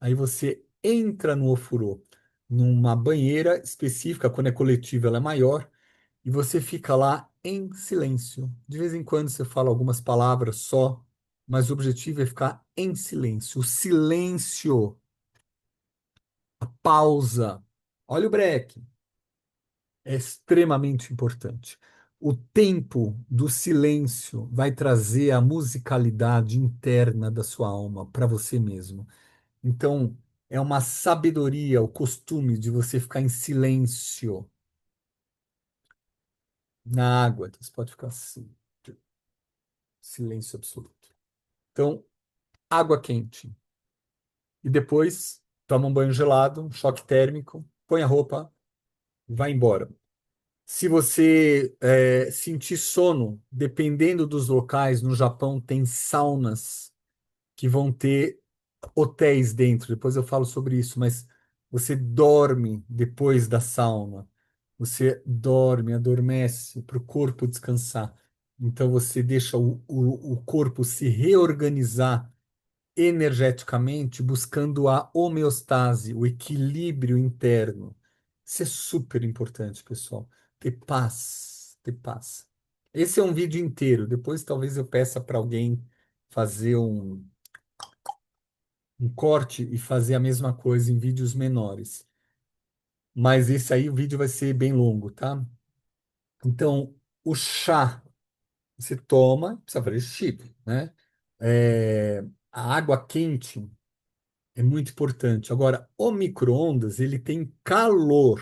Aí você entra no ofurô, numa banheira específica, quando é coletiva ela é maior, e você fica lá em silêncio. De vez em quando você fala algumas palavras só, mas o objetivo é ficar em silêncio. O silêncio, a pausa, olha o break, é extremamente importante. O tempo do silêncio vai trazer a musicalidade interna da sua alma para você mesmo. Então, é uma sabedoria, o costume de você ficar em silêncio na água. Então, você pode ficar assim, silêncio absoluto. Então, água quente. E depois toma um banho gelado, um choque térmico, põe a roupa e vai embora. Se você sentir sono, dependendo dos locais, no Japão tem saunas que vão ter hotéis dentro. Depois eu falo sobre isso, mas você dorme depois da sauna. Você dorme, adormece para o corpo descansar. Então você deixa o corpo se reorganizar energeticamente, buscando a homeostase, o equilíbrio interno. Isso é super importante, pessoal. Ter paz, ter paz. Esse é um vídeo inteiro. Depois talvez eu peça para alguém fazer um corte e fazer a mesma coisa em vídeos menores. Mas esse aí o vídeo vai ser bem longo, tá? Então, o chá você toma, precisa fazer xixi, né? A água quente é muito importante. Agora, o micro-ondas, ele tem calor.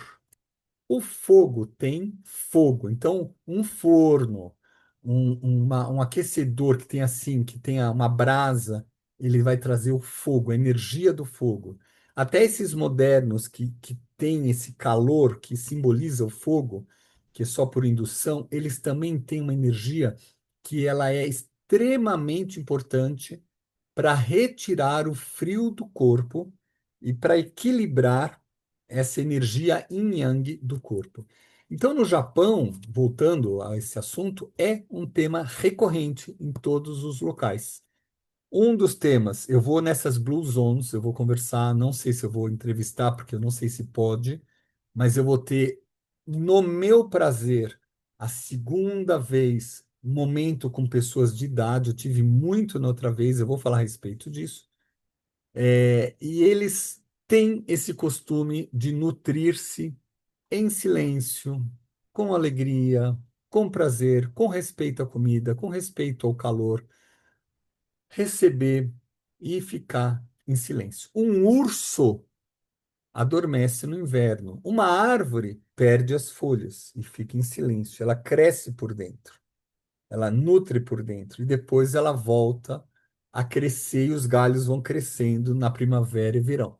O fogo tem fogo. Então, um forno, um aquecedor que tenha uma brasa, ele vai trazer o fogo, a energia do fogo. Até esses modernos que têm esse calor que simboliza o fogo, que é só por indução, eles também têm uma energia que ela é extremamente importante para retirar o frio do corpo e para equilibrar essa energia yin-yang do corpo. Então, no Japão, voltando a esse assunto, é um tema recorrente em todos os locais. Um dos temas, eu vou nessas Blue Zones, eu vou conversar, não sei se eu vou entrevistar, porque eu não sei se pode, mas eu vou ter, no meu prazer, a segunda vez, um momento com pessoas de idade, eu tive muito na outra vez, eu vou falar a respeito disso. E eles têm esse costume de nutrir-se em silêncio, com alegria, com prazer, com respeito à comida, com respeito ao calor, receber e ficar em silêncio. Um urso adormece no inverno. Uma árvore perde as folhas e fica em silêncio. Ela cresce por dentro, ela nutre por dentro e depois ela volta a crescer e os galhos vão crescendo na primavera e verão.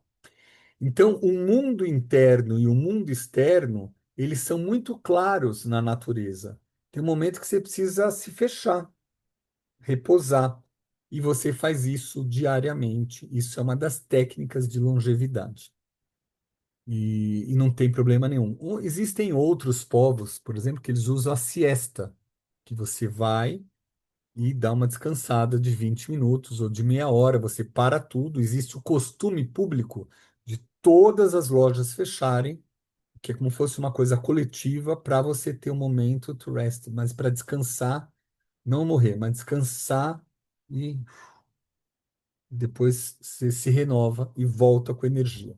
Então, o mundo interno e o mundo externo, eles são muito claros na natureza. Tem um momento que você precisa se fechar, repousar. E você faz isso diariamente. Isso é uma das técnicas de longevidade. E não tem problema nenhum. Existem outros povos, por exemplo, que eles usam a siesta, que você vai e dá uma descansada de 20 minutos ou de meia hora, você para tudo. Existe o costume público de todas as lojas fecharem, que é como se fosse uma coisa coletiva para você ter um momento to rest, mas para descansar, não morrer, mas descansar e depois você se renova e volta com energia.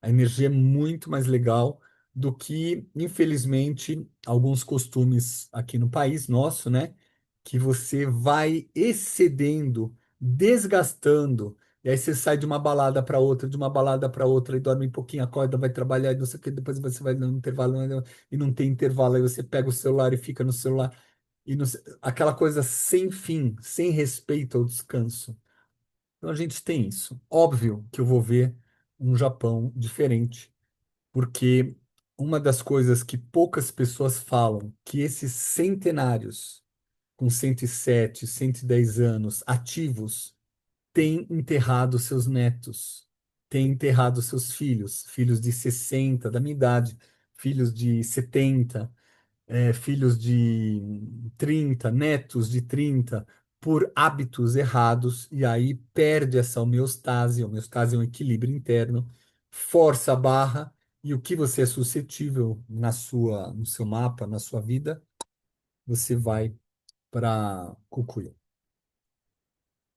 A energia é muito mais legal do que, infelizmente, alguns costumes aqui no país nosso, né? Que você vai excedendo, desgastando, e aí você sai de uma balada para outra, de uma balada para outra, e dorme um pouquinho, acorda, vai trabalhar, e não sei o que, depois você vai no intervalo, e não tem intervalo, aí você pega o celular e fica no celular, e aquela coisa sem fim, sem respeito ao descanso. Então a gente tem isso. Óbvio que eu vou ver um Japão diferente, porque uma das coisas que poucas pessoas falam, que esses centenários com 107, 110 anos ativos têm enterrado seus netos, têm enterrado seus filhos, filhos de 60, da minha idade, filhos de 70, filhos de 30, netos de 30, por hábitos errados, e aí perde essa homeostase. A homeostase é um equilíbrio interno, força a barra, e o que você é suscetível no seu mapa, na sua vida, você vai para Cucuia.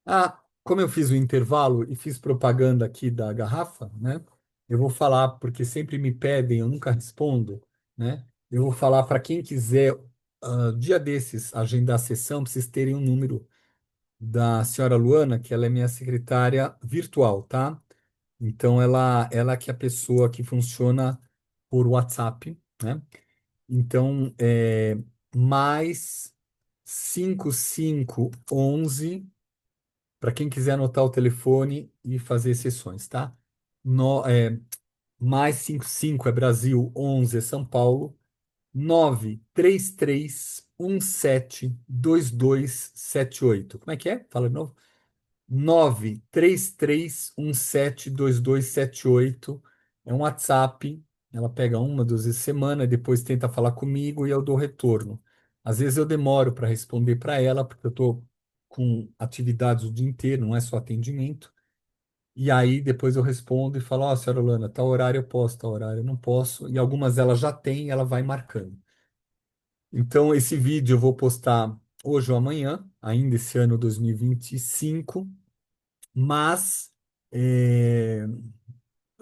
Ah, como eu fiz o intervalo e fiz propaganda aqui da garrafa, né? Eu vou falar, porque sempre me pedem, eu nunca respondo, né? Eu vou falar para quem quiser, dia desses, agendar a sessão, para vocês terem um número da senhora Luana, que ela é minha secretária virtual, tá? Então, ela que é a pessoa que funciona por WhatsApp, né? Então, mais 5511 para quem quiser anotar o telefone e fazer sessões, tá? Mais 55 é Brasil, 11 é São Paulo, 933172278. Como é que é? Fala de novo. 933172278. É um WhatsApp. Ela pega uma, duas vezes semana, depois tenta falar comigo e eu dou retorno. Às vezes eu demoro para responder para ela, porque eu estou com atividades o dia inteiro, não é só atendimento. E aí depois eu respondo e falo, ó, senhora Holanda, tal horário eu posso, tal horário eu não posso. E algumas ela já tem, ela vai marcando. Então esse vídeo eu vou postar hoje ou amanhã, ainda esse ano 2025, mas é,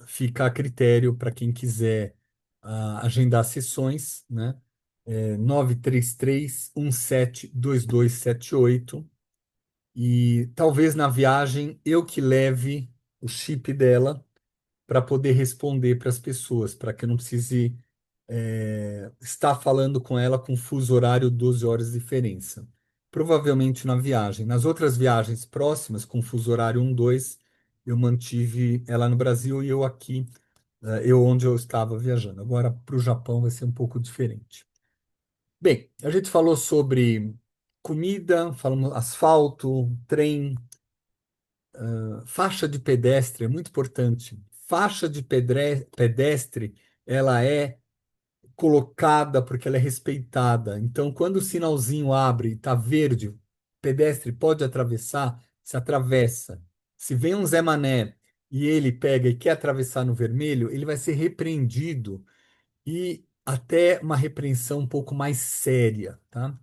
fica a critério para quem quiser agendar sessões, né? 933172278. E talvez na viagem eu que leve o chip dela para poder responder para as pessoas, para que eu não precise estar falando com ela com fuso horário 12 horas de diferença. Provavelmente na viagem. Nas outras viagens próximas, com fuso horário 1, 2, eu mantive ela no Brasil e eu aqui, eu onde eu estava viajando. Agora, para o Japão vai ser um pouco diferente. Bem, a gente falou sobre comida, falamos asfalto, trem, faixa de pedestre, é muito importante. Faixa de pedestre, ela é colocada porque ela é respeitada. Então, quando o sinalzinho abre e está verde, o pedestre pode atravessar, se atravessa. Se vem um Zé Mané e ele pega e quer atravessar no vermelho, ele vai ser repreendido e até uma repreensão um pouco mais séria, tá?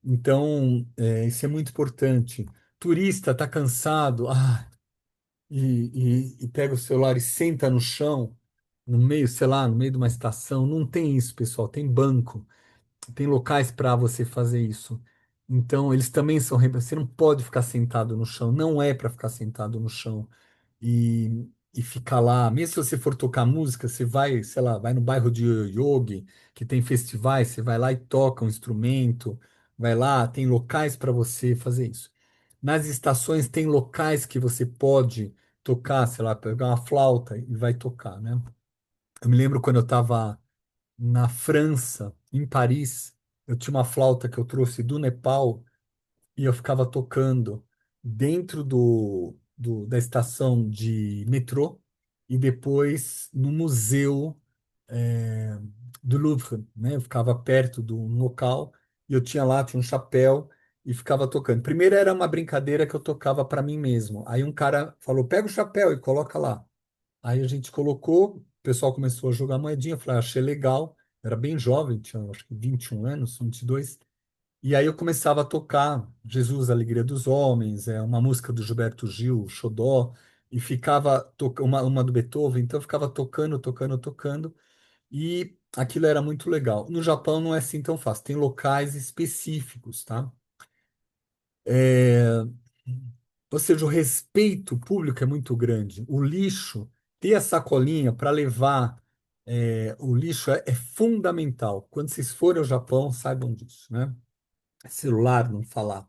Então, isso é muito importante. Turista está cansado, e pega o celular e senta no chão, no meio, sei lá, no meio de uma estação. Não tem isso, pessoal. Tem banco, tem locais para você fazer isso. Então, eles também são. Você não pode ficar sentado no chão, não é para ficar sentado no chão e ficar lá. Mesmo se você for tocar música, você vai, sei lá, vai no bairro de Yogi, que tem festivais, você vai lá e toca um instrumento, vai lá, tem locais para você fazer isso. Nas estações tem locais que você pode tocar, sei lá, pegar uma flauta e vai tocar, né? Eu me lembro quando eu estava na França, em Paris, eu tinha uma flauta que eu trouxe do Nepal e eu ficava tocando dentro da estação de metrô e depois no museu é, do Louvre, né? Eu ficava perto de um local e eu tinha lá, tinha um chapéu e ficava tocando. Primeiro era uma brincadeira que eu tocava para mim mesmo. Aí um cara falou: pega o chapéu e coloca lá. Aí a gente colocou, o pessoal começou a jogar moedinha, eu falei: achei legal. Eu era bem jovem, tinha acho que 21 anos, 22. E aí eu começava a tocar Jesus, Alegria dos Homens, uma música do Gilberto Gil, Xodó, e ficava uma do Beethoven, então eu ficava tocando, tocando, tocando, e aquilo era muito legal. No Japão não é assim tão fácil, tem locais específicos, tá? É, ou seja, o respeito público é muito grande. O lixo, ter a sacolinha para levar o lixo é fundamental. Quando vocês forem ao Japão, saibam disso, né? Celular, não falar.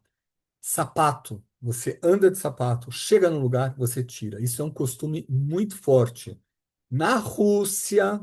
Sapato, você anda de sapato, chega no lugar, você tira. Isso é um costume muito forte. Na Rússia,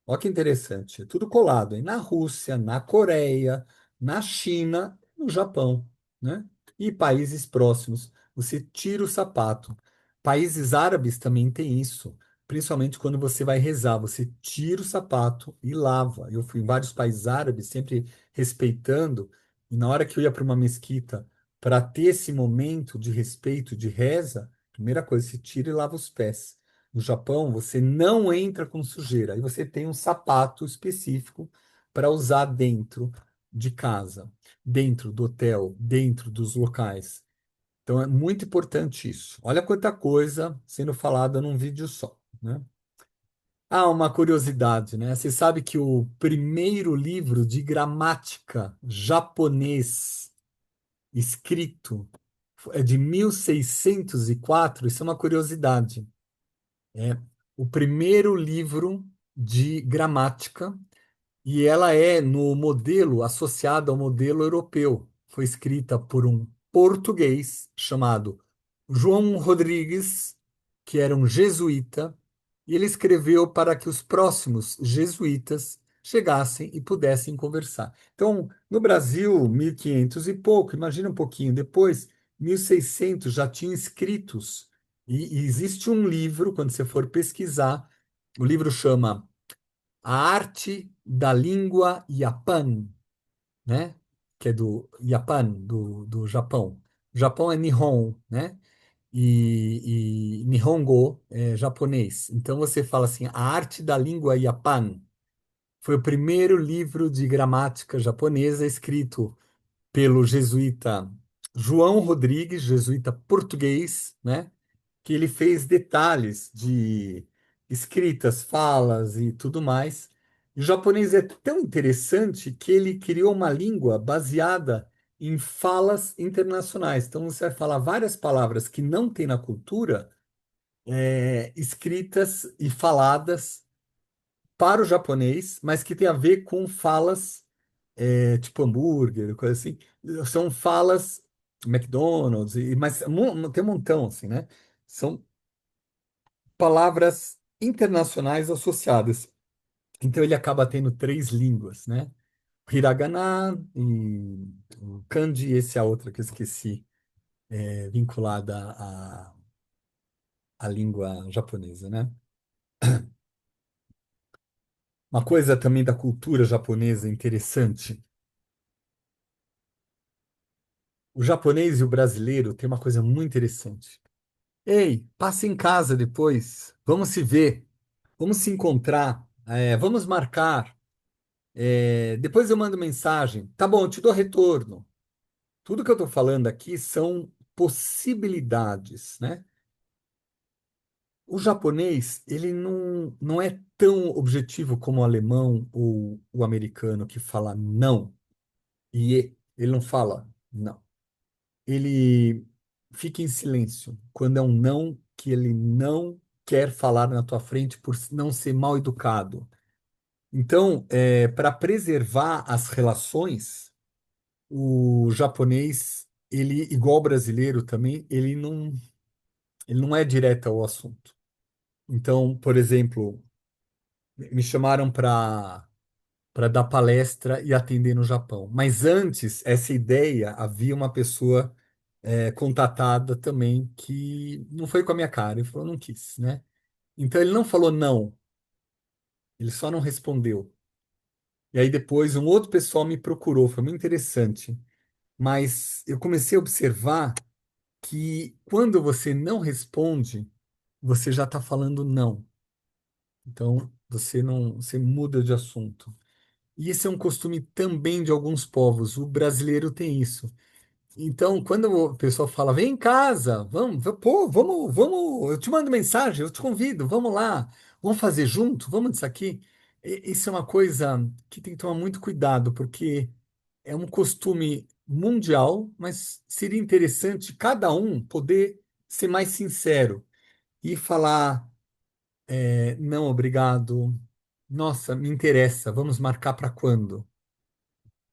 olha que interessante, é tudo colado, hein? Na Rússia, na Coreia, na China, no Japão, né? E países próximos, você tira o sapato. Países árabes também tem isso, principalmente quando você vai rezar, você tira o sapato e lava. Eu fui em vários países árabes, sempre respeitando, e na hora que eu ia para uma mesquita, para ter esse momento de respeito, de reza, primeira coisa, você tira e lava os pés. No Japão, você não entra com sujeira. Aí você tem um sapato específico para usar dentro de casa, dentro do hotel, dentro dos locais. Então é muito importante isso. Olha quanta coisa sendo falada num vídeo só, né? Ah, uma curiosidade, né? Você sabe que o primeiro livro de gramática japonês escrito é de 1604. Isso é uma curiosidade. É o primeiro livro de gramática e ela é no modelo associado ao modelo europeu. Foi escrita por um português chamado João Rodrigues, que era um jesuíta, e ele escreveu para que os próximos jesuítas chegassem e pudessem conversar. Então, no Brasil, 1500 e pouco, imagina um pouquinho depois, 1600 já tinha escritos. E existe um livro, quando você for pesquisar, o livro chama A Arte da Língua Yapan, né? Que é do Yapan, do Japão. O Japão é Nihon, né? E Nihongo é japonês. Então você fala assim, A Arte da Língua Yapan foi o primeiro livro de gramática japonesa escrito pelo jesuíta João Rodrigues, jesuíta português, né? Que ele fez detalhes de escritas, falas e tudo mais. E o japonês é tão interessante que ele criou uma língua baseada em falas internacionais. Então você vai falar várias palavras que não tem na cultura, escritas e faladas para o japonês, mas que tem a ver com falas tipo hambúrguer, coisa assim. São falas McDonald's, mas tem um montão, assim, né? São palavras internacionais associadas. Então ele acaba tendo três línguas, né? Hiragana e o kanji, esse é a outra que eu esqueci, vinculada à língua japonesa, né? Uma coisa também da cultura japonesa interessante, o japonês e o brasileiro têm uma coisa muito interessante. Ei, passe em casa depois, vamos se ver, vamos se encontrar, vamos marcar. Depois eu mando mensagem. Tá bom, eu te dou retorno. Tudo que eu estou falando aqui são possibilidades, né? O japonês, ele não é tão objetivo como o alemão ou o americano que fala não. Ele não fala não. Ele fica em silêncio quando é um não que ele não quer falar na tua frente por não ser mal educado. Então, para preservar as relações, o japonês, ele, igual o brasileiro também, ele não é direto ao assunto. Então, por exemplo, me chamaram para dar palestra e atender no Japão. Mas antes, essa ideia, havia uma pessoa contatada também que não foi com a minha cara, ele falou, não quis, né? Então ele não falou não, ele só não respondeu. E aí depois um outro pessoal me procurou, foi muito interessante. Mas eu comecei a observar que quando você não responde, você já está falando não. Então você não, você muda de assunto. E esse é um costume também de alguns povos. O brasileiro tem isso. Então, quando o pessoal fala, vem em casa, pô, vamos, eu te mando mensagem, eu te convido, vamos lá, vamos fazer junto, vamos disso aqui. Isso é uma coisa que tem que tomar muito cuidado, porque é um costume mundial, mas seria interessante cada um poder ser mais sincero e falar, não, obrigado, nossa, me interessa, vamos marcar para quando?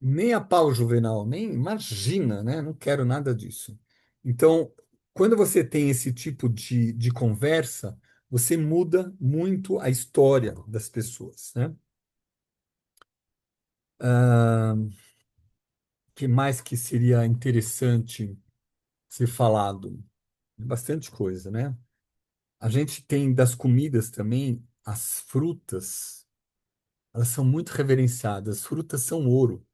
Nem a pau, Juvenal, nem imagina, né? Não quero nada disso. Então, quando você tem esse tipo de conversa, você muda muito a história das pessoas, né? Que mais que seria interessante ser falado? Bastante coisa, né? A gente tem das comidas também, as frutas, elas são muito reverenciadas. As frutas são ouro.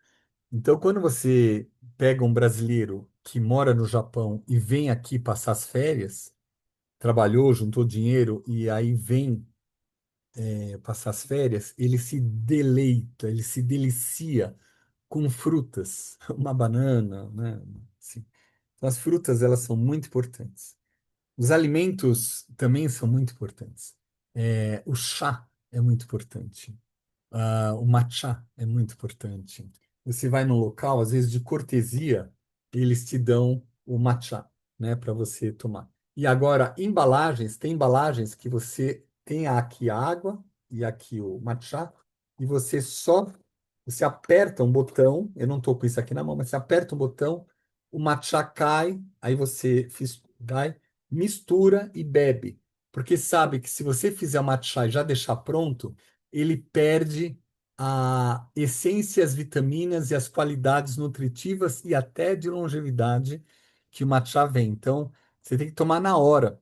Então, quando você pega um brasileiro que mora no Japão e vem aqui passar as férias, trabalhou, juntou dinheiro e aí vem passar as férias, ele se deleita, ele se delicia com frutas, uma banana, né? Assim. Então, as frutas, elas são muito importantes. Os alimentos também são muito importantes. O chá é muito importante. O matcha é muito importante. Você vai no local, às vezes de cortesia, eles te dão o matcha, né, para você tomar. E agora, embalagens, tem embalagens que você tem aqui a água e aqui o matcha, e você aperta um botão, eu não estou com isso aqui na mão, mas você aperta um botão, o matcha cai, aí você vai, mistura e bebe. Porque sabe que se você fizer o matcha e já deixar pronto, ele perde a essência, as vitaminas e as qualidades nutritivas e até de longevidade que o matcha vem. Então, você tem que tomar na hora.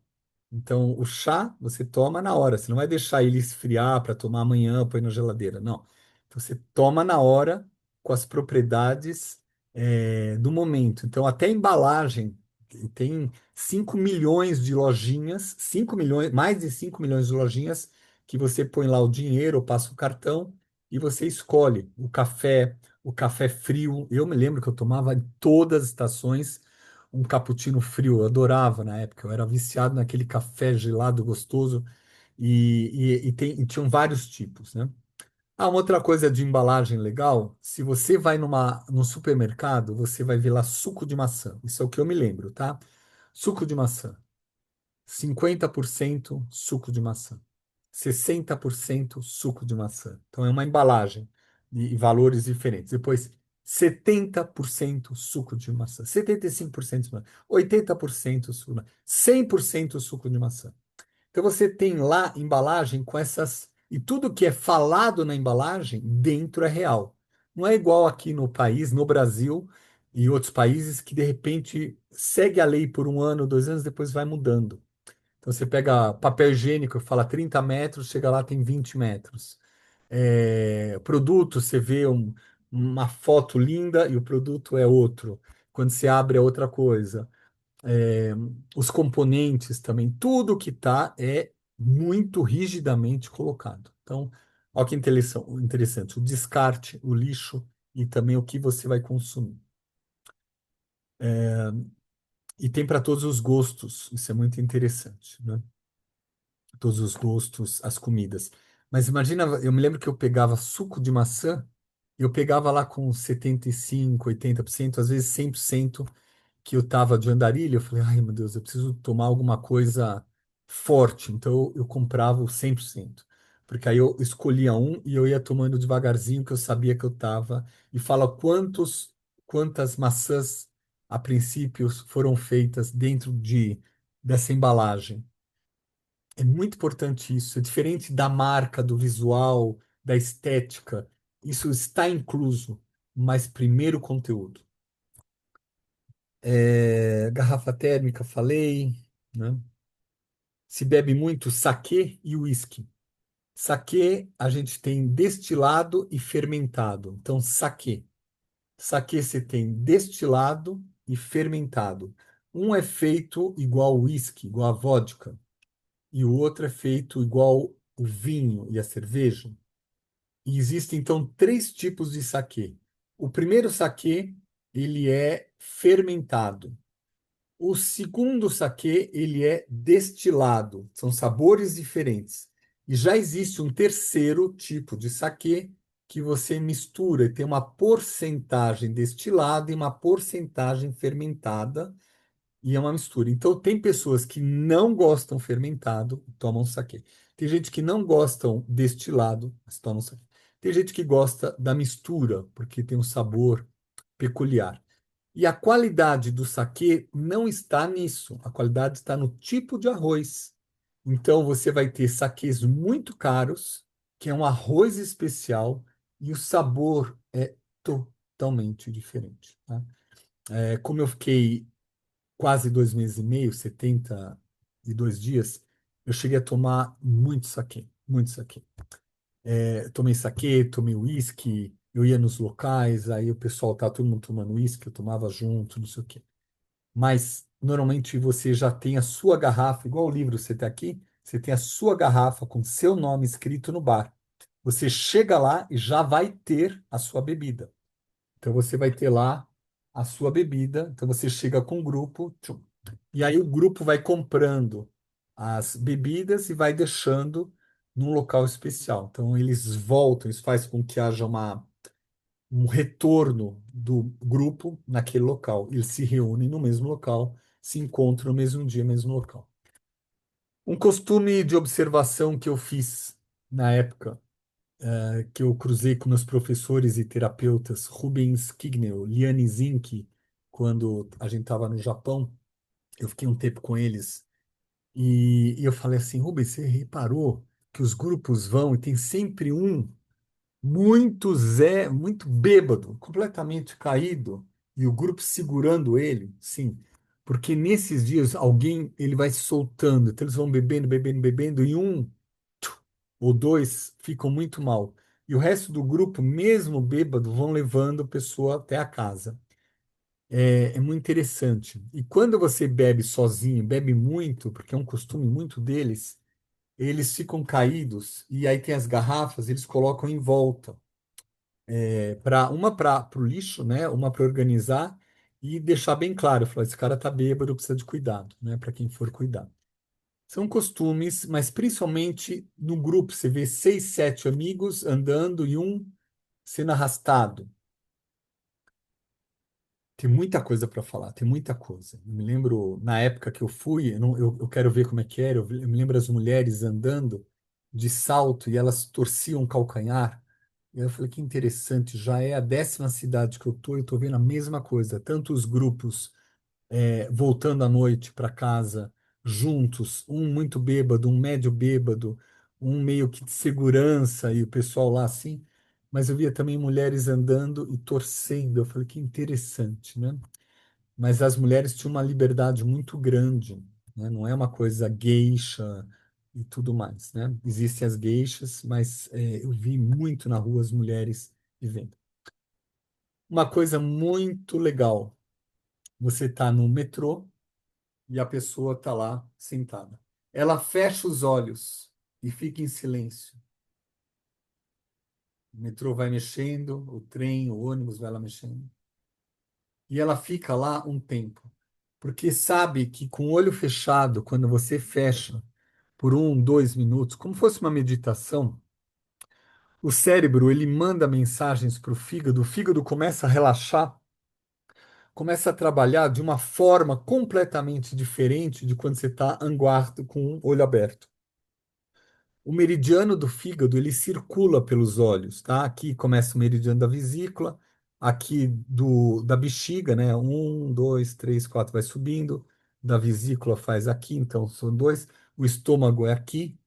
Então, o chá você toma na hora. Você não vai deixar ele esfriar para tomar amanhã, põe na geladeira. Não. Então, você toma na hora com as propriedades, do momento. Então, até a embalagem tem 5 milhões de lojinhas, 5 milhões, mais de 5 milhões de lojinhas que você põe lá o dinheiro ou passa o cartão e você escolhe o café frio. Eu me lembro que eu tomava em todas as estações um cappuccino frio. Eu adorava na época. Eu era viciado naquele café gelado gostoso e tinham vários tipos, né? Uma outra coisa de embalagem legal, se você vai num supermercado, você vai ver lá suco de maçã. Isso é o que eu me lembro, tá? Suco de maçã. 50% suco de maçã. 60% suco de maçã. Então é uma embalagem de valores diferentes. Depois, 70% suco de maçã. 75% suco de maçã. 80% suco de maçã. 100% suco de maçã. Então você tem lá embalagem com essas. E tudo que é falado na embalagem dentro é real. Não é igual aqui no país, no Brasil e outros países, que de repente segue a lei por um ano, 2 anos, depois vai mudando. Então você pega papel higiênico, fala 30 metros, chega lá tem 20 metros. Produto, você vê uma foto linda e o produto é outro. Quando você abre é outra coisa. É, os componentes também, tudo que está é muito rigidamente colocado. Então, olha que interessante, o descarte, o lixo e também o que você vai consumir. E tem para todos os gostos, isso é muito interessante, né? Todos os gostos, as comidas. Mas imagina, eu me lembro que eu pegava suco de maçã, eu pegava lá com 75, 80%, às vezes 100%, que eu tava de andarilho, eu falei, ai meu Deus, eu preciso tomar alguma coisa forte. Então eu comprava o 100%. Porque aí eu escolhia um e eu ia tomando devagarzinho, que eu sabia que eu tava. E fala quantas maçãs a princípio foram feitas dentro dessa embalagem. É muito importante isso. É diferente da marca, do visual, da estética. Isso está incluso, mas primeiro o conteúdo. Garrafa térmica, falei, né? Se bebe muito saquê e uísque. Saquê, a gente tem destilado e fermentado. Então, saquê. Saquê você tem destilado e fermentado. Um é feito igual uísque, igual a vodka, e o outro é feito igual o vinho e a cerveja. E existem, então, três tipos de saquê. O primeiro saquê, ele é fermentado. O segundo saquê, ele é destilado, são sabores diferentes. E já existe um terceiro tipo de saquê que você mistura e tem uma porcentagem destilada e uma porcentagem fermentada, e é uma mistura. Então, tem pessoas que não gostam fermentado, tomam saquê. Tem gente que não gostam destilado, mas tomam saquê. Tem gente que gosta da mistura, porque tem um sabor peculiar. E a qualidade do saquê não está nisso. A qualidade está no tipo de arroz. Então você vai ter saquês muito caros, que é um arroz especial, e o sabor é totalmente diferente, tá? Como eu fiquei quase 2 meses e meio, 72 dias, eu cheguei a tomar muito saquê, muito saquê. Tomei saquê, tomei uísque, eu ia nos locais, aí o pessoal tá todo mundo tomando uísque, eu tomava junto, não sei o quê. Mas normalmente você já tem a sua garrafa, igual o livro você tem aqui, você tem a sua garrafa com seu nome escrito no bar. Você chega lá e já vai ter a sua bebida. Então você vai ter lá a sua bebida. Então você chega com um grupo, tchum, e aí o grupo vai comprando as bebidas e vai deixando num local especial. Então eles voltam, isso faz com que haja um retorno do grupo naquele local. Eles se reúnem no mesmo local, se encontram no mesmo dia, no mesmo local. Um costume de observação que eu fiz na época, que eu cruzei com meus professores e terapeutas, Rubens Kignel, Liane Zinke, quando a gente estava no Japão, eu fiquei um tempo com eles, e eu falei assim, Rubens, você reparou que os grupos vão e tem sempre um muito bêbado, completamente caído, e o grupo segurando ele, sim, porque nesses dias alguém ele vai se soltando, então eles vão bebendo, bebendo, bebendo, e um ou dois ficam muito mal. E o resto do grupo, mesmo bêbado, vão levando a pessoa até a casa. É muito interessante. E quando você bebe sozinho, bebe muito, porque é um costume muito deles, eles ficam caídos e aí tem as garrafas, eles colocam em volta para o lixo, né? Uma para organizar e deixar bem claro, falar, esse cara tá bêbado, precisa de cuidado, né? Para quem for cuidar. São costumes, mas principalmente no grupo, você vê 6, 7 amigos andando e um sendo arrastado. Tem muita coisa para falar, tem muita coisa. Eu me lembro, na época que eu fui, eu quero ver como é que era, eu me lembro as mulheres andando de salto e elas torciam o calcanhar. E aí eu falei, que interessante, já é a 10ª cidade que eu tô vendo a mesma coisa, tanto os grupos voltando à noite para casa, juntos, um muito bêbado, um médio bêbado, um meio que de segurança e o pessoal lá assim. Mas eu via também mulheres andando e torcendo. Eu falei, que interessante, né? Mas as mulheres tinham uma liberdade muito grande, né? Não é uma coisa geisha e tudo mais, né? Existem as geixas, mas eu vi muito na rua as mulheres vivendo. Uma coisa muito legal, você está no metrô e a pessoa está lá sentada. Ela fecha os olhos e fica em silêncio. O metrô vai mexendo, o trem, o ônibus vai lá mexendo. E ela fica lá um tempo, porque sabe que com o olho fechado, quando você fecha por 1, 2 minutos, como fosse uma meditação, o cérebro ele manda mensagens para o fígado começa a relaxar, começa a trabalhar de uma forma completamente diferente de quando você está anguardo com o olho aberto. O meridiano do fígado, ele circula pelos olhos, tá? Aqui começa o meridiano da vesícula, aqui da bexiga, né? 1, 2, 3, 4, vai subindo. Da vesícula faz aqui, então são dois. O estômago é aqui,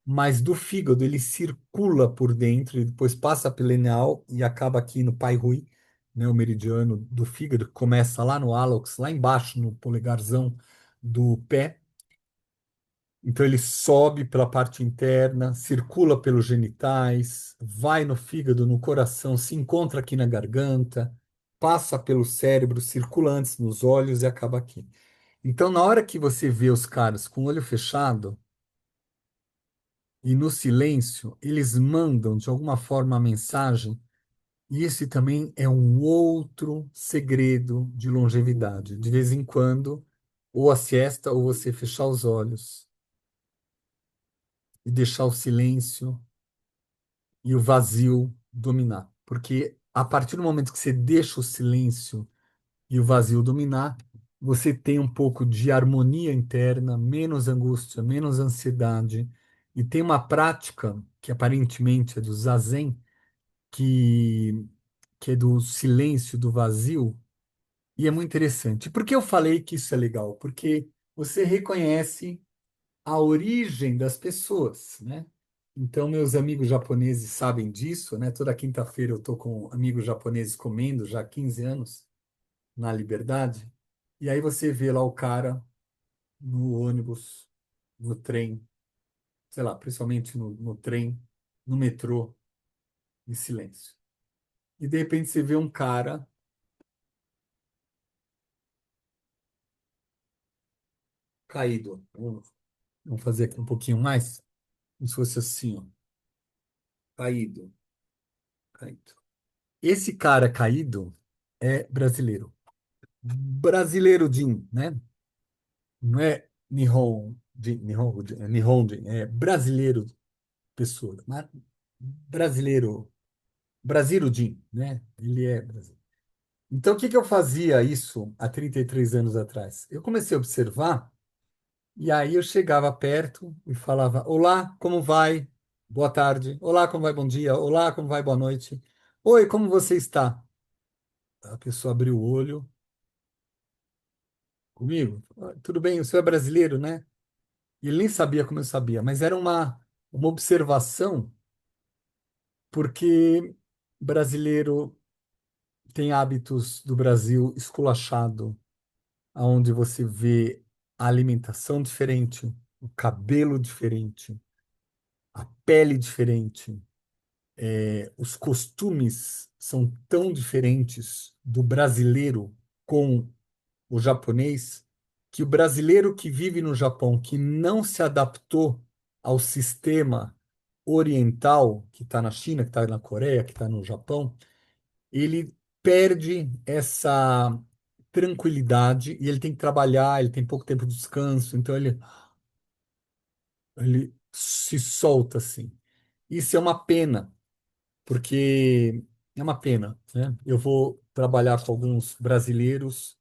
mas do fígado ele circula por dentro e depois passa pelo lineal e acaba aqui no pai-rui, né? O meridiano do fígado que começa lá no hálux, lá embaixo no polegarzão do pé. Então ele sobe pela parte interna, circula pelos genitais, vai no fígado, no coração, se encontra aqui na garganta, passa pelo cérebro, circula antes nos olhos e acaba aqui. Então, na hora que você vê os caras com o olho fechado e no silêncio, eles mandam de alguma forma a mensagem, e esse também é um outro segredo de longevidade. De vez em quando, ou a siesta, ou você fechar os olhos e deixar o silêncio e o vazio dominar. Porque a partir do momento que você deixa o silêncio e o vazio dominar, você tem um pouco de harmonia interna, menos angústia, menos ansiedade, e tem uma prática que aparentemente é do Zazen, que, que é do silêncio, do vazio, e é muito interessante. Por que eu falei que isso é legal? Porque você reconhece a origem das pessoas, né? Então, meus amigos japoneses sabem disso, né? Toda quinta-feira eu tô com amigos japoneses comendo já há 15 anos na Liberdade. E aí você vê lá o cara no ônibus, no trem, sei lá, principalmente no trem, no metrô, em silêncio. E de repente você vê um cara caído. Vamos fazer aqui um pouquinho mais, como se fosse assim, ó, caído, caído. Esse cara caído é brasileiro. Brasileiro Jin, né? Não é Nihonjin, é brasileiro pessoa, mas brasileiro, Brasileiro Jin, né? Ele é brasileiro. Então, o que que eu fazia isso há 33 anos atrás? Eu comecei a observar e aí eu chegava perto e falava: Olá, como vai? Boa tarde. Olá, como vai? Bom dia. Olá, como vai? Boa noite. Oi, como você está? A pessoa abriu o olho comigo. "Ah, tudo bem, o senhor é brasileiro, né?" E ele nem sabia como eu sabia, mas era uma observação, porque brasileiro tem hábitos do Brasil esculachado, onde você vê a alimentação diferente, o cabelo diferente, a pele diferente, os costumes são tão diferentes do brasileiro com o japonês, que o brasileiro que vive no Japão, que não se adaptou ao sistema oriental, que está na China, que está na Coreia, que está no Japão, ele perde essa tranquilidade e ele tem que trabalhar, ele tem pouco tempo de descanso, então ele se solta assim. Isso é uma pena, porque é uma pena, né? Eu vou trabalhar com alguns brasileiros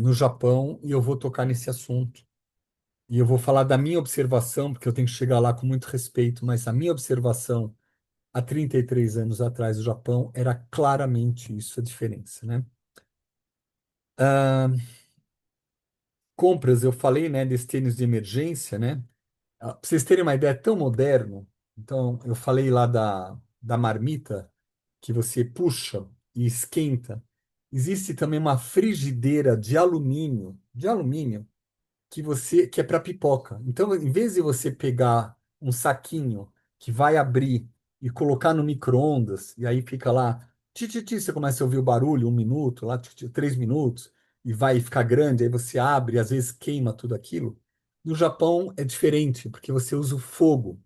no Japão e eu vou tocar nesse assunto. E eu vou falar da minha observação, porque eu tenho que chegar lá com muito respeito, mas a minha observação há 33 anos atrás do Japão era claramente isso, a diferença, né? compras, eu falei, né, desse tênis de emergência, né? Para vocês terem uma ideia, é tão moderno. Então, eu falei lá da marmita que você puxa e esquenta. Existe também uma frigideira de alumínio que é para pipoca. Então, em vez de você pegar um saquinho que vai abrir e colocar no micro-ondas, e aí fica lá, você começa a ouvir o barulho, 1 minuto, lá, 3 minutos, e vai ficar grande, aí você abre, e às vezes queima tudo aquilo. No Japão é diferente, porque você usa o fogo.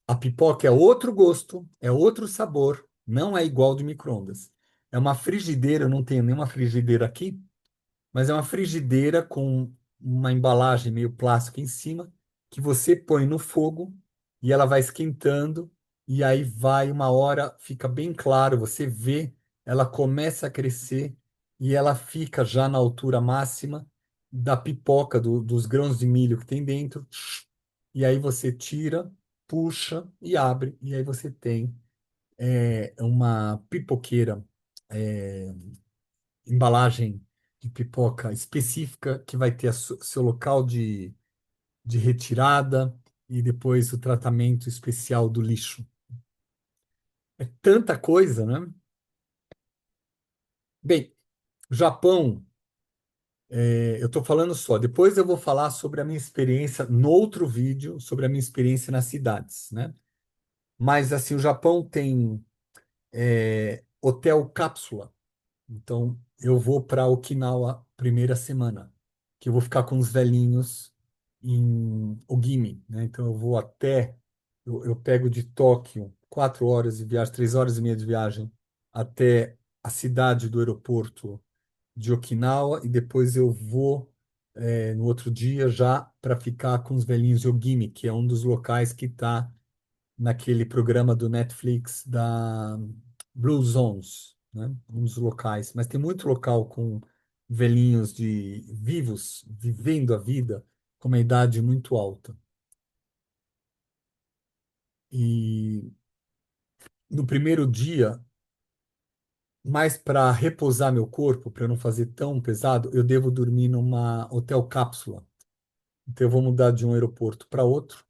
A pipoca é outro gosto, é outro sabor, não é igual de micro-ondas. É uma frigideira, eu não tenho nenhuma frigideira aqui, mas é uma frigideira com uma embalagem meio plástica em cima, que você põe no fogo e ela vai esquentando, e aí vai uma hora, fica bem claro, você vê, ela começa a crescer e ela fica já na altura máxima da pipoca, dos grãos de milho que tem dentro, e aí você tira, puxa e abre, e aí você tem uma pipoqueira. é, Embalagem de pipoca específica que vai ter seu local de retirada e depois o tratamento especial do lixo. É tanta coisa, né? Bem, Japão, eu estou falando só. Depois eu vou falar sobre a minha experiência no outro vídeo, sobre a minha experiência nas cidades, né? Mas assim, o Japão tem hotel cápsula. Então, eu vou para Okinawa primeira semana, que eu vou ficar com os velhinhos em Ogimi, né? Então, eu pego de Tóquio 4 horas de viagem, 3 horas e meia de viagem até a cidade do aeroporto de Okinawa e depois eu vou no outro dia já para ficar com os velhinhos em Ogimi, que é um dos locais que está naquele programa do Netflix da Blue Zones, né? Um dos locais. Mas tem muito local com velhinhos de vivos, vivendo a vida com uma idade muito alta. E no primeiro dia, mais para repousar meu corpo, para não fazer tão pesado, eu devo dormir numa hotel cápsula. Então eu vou mudar de um aeroporto para outro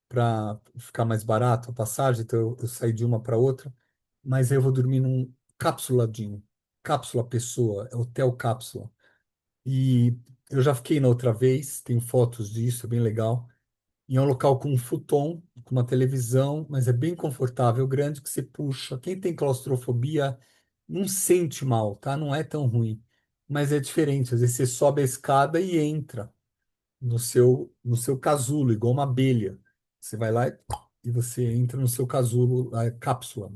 para ficar mais barato a passagem, então eu saí de uma para outra, mas aí eu vou dormir num capsuladinho, cápsula pessoa, é hotel cápsula. E eu já fiquei na outra vez, tenho fotos disso, é bem legal. E é um local com um futon, com uma televisão, mas é bem confortável, grande, que você puxa. Quem tem claustrofobia não sente mal, tá? Não é tão ruim. Mas é diferente, às vezes você sobe a escada e entra no seu casulo, igual uma abelha. Você vai lá e você entra no seu casulo, a cápsula.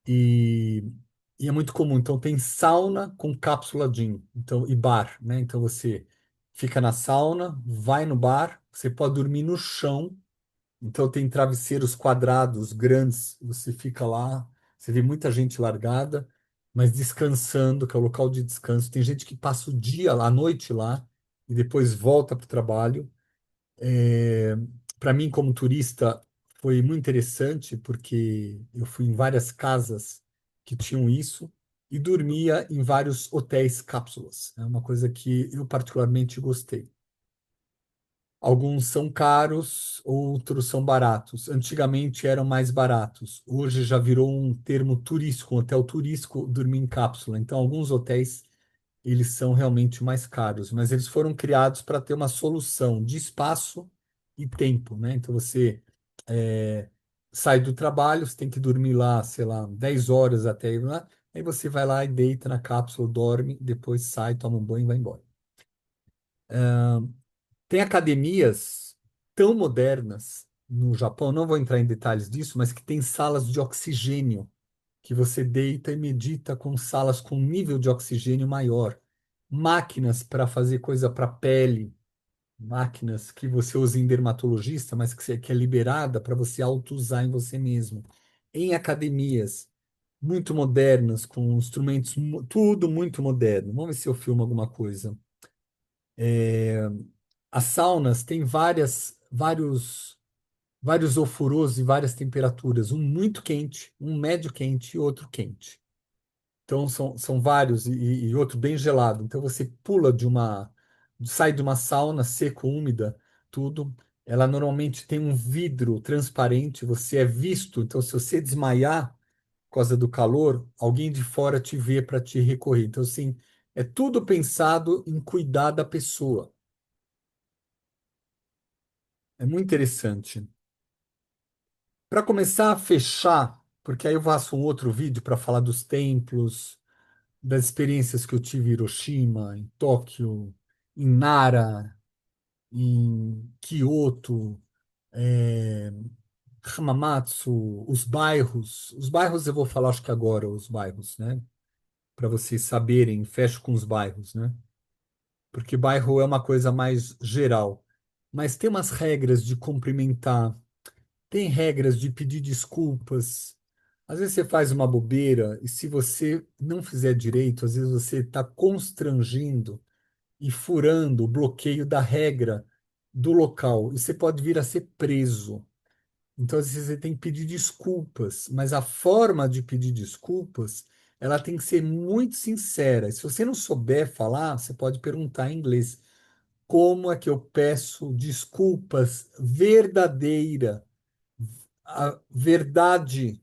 E, e é muito comum. Então, tem sauna com cápsula gin, então, e bar, né? Então, você fica na sauna, vai no bar, você pode dormir no chão. Então, tem travesseiros quadrados grandes, você fica lá, você vê muita gente largada, mas descansando, que é o local de descanso. Tem gente que passa o dia lá, a noite lá, e depois volta para o trabalho. Para mim, como turista, foi muito interessante, porque eu fui em várias casas que tinham isso e dormia em vários hotéis cápsulas. É uma coisa que eu particularmente gostei. Alguns são caros, outros são baratos. Antigamente eram mais baratos. Hoje já virou um termo turístico, um hotel turístico dormir em cápsula. Então, alguns hotéis eles são realmente mais caros, mas eles foram criados para ter uma solução de espaço e tempo, né? Então você é, sai do trabalho, você tem que dormir lá, sei lá, 10 horas até ir lá, aí você vai lá e deita na cápsula, dorme, depois sai, toma um banho e vai embora. Tem academias tão modernas no Japão, não vou entrar em detalhes disso, mas que tem salas de oxigênio, que você deita e medita com salas com nível de oxigênio maior, máquinas para fazer coisa para pele, máquinas que você usa em dermatologista, mas que é liberada para você auto-usar em você mesmo. Em academias muito modernas, com instrumentos, tudo muito moderno. Vamos ver se eu filmo alguma coisa. As saunas têm vários ofurôs e várias temperaturas, um muito quente, um médio quente e outro quente. Então são vários e outro bem gelado. Então você pula sai de uma sauna seco, úmida, tudo. Ela normalmente tem um vidro transparente, você é visto. Então, se você desmaiar por causa do calor, alguém de fora te vê para te recorrer. Então, assim, é tudo pensado em cuidar da pessoa. É muito interessante. Para começar a fechar, porque aí eu faço um outro vídeo para falar dos templos, das experiências que eu tive em Hiroshima, em Tóquio, em Nara, em Kyoto, é, Hamamatsu, os bairros. Os bairros eu vou falar, acho que agora, os bairros, né? Para vocês saberem, fecho com os bairros, né? Porque bairro é uma coisa mais geral. Mas tem umas regras de cumprimentar, tem regras de pedir desculpas. Às vezes você faz uma bobeira e se você não fizer direito, às vezes você está constrangindo e furando o bloqueio da regra do local e você pode vir a ser preso. Então, às vezes, você tem que pedir desculpas, mas a forma de pedir desculpas, ela tem que ser muito sincera. E se você não souber falar, você pode perguntar em inglês: como é que eu peço desculpas verdadeira? A verdade,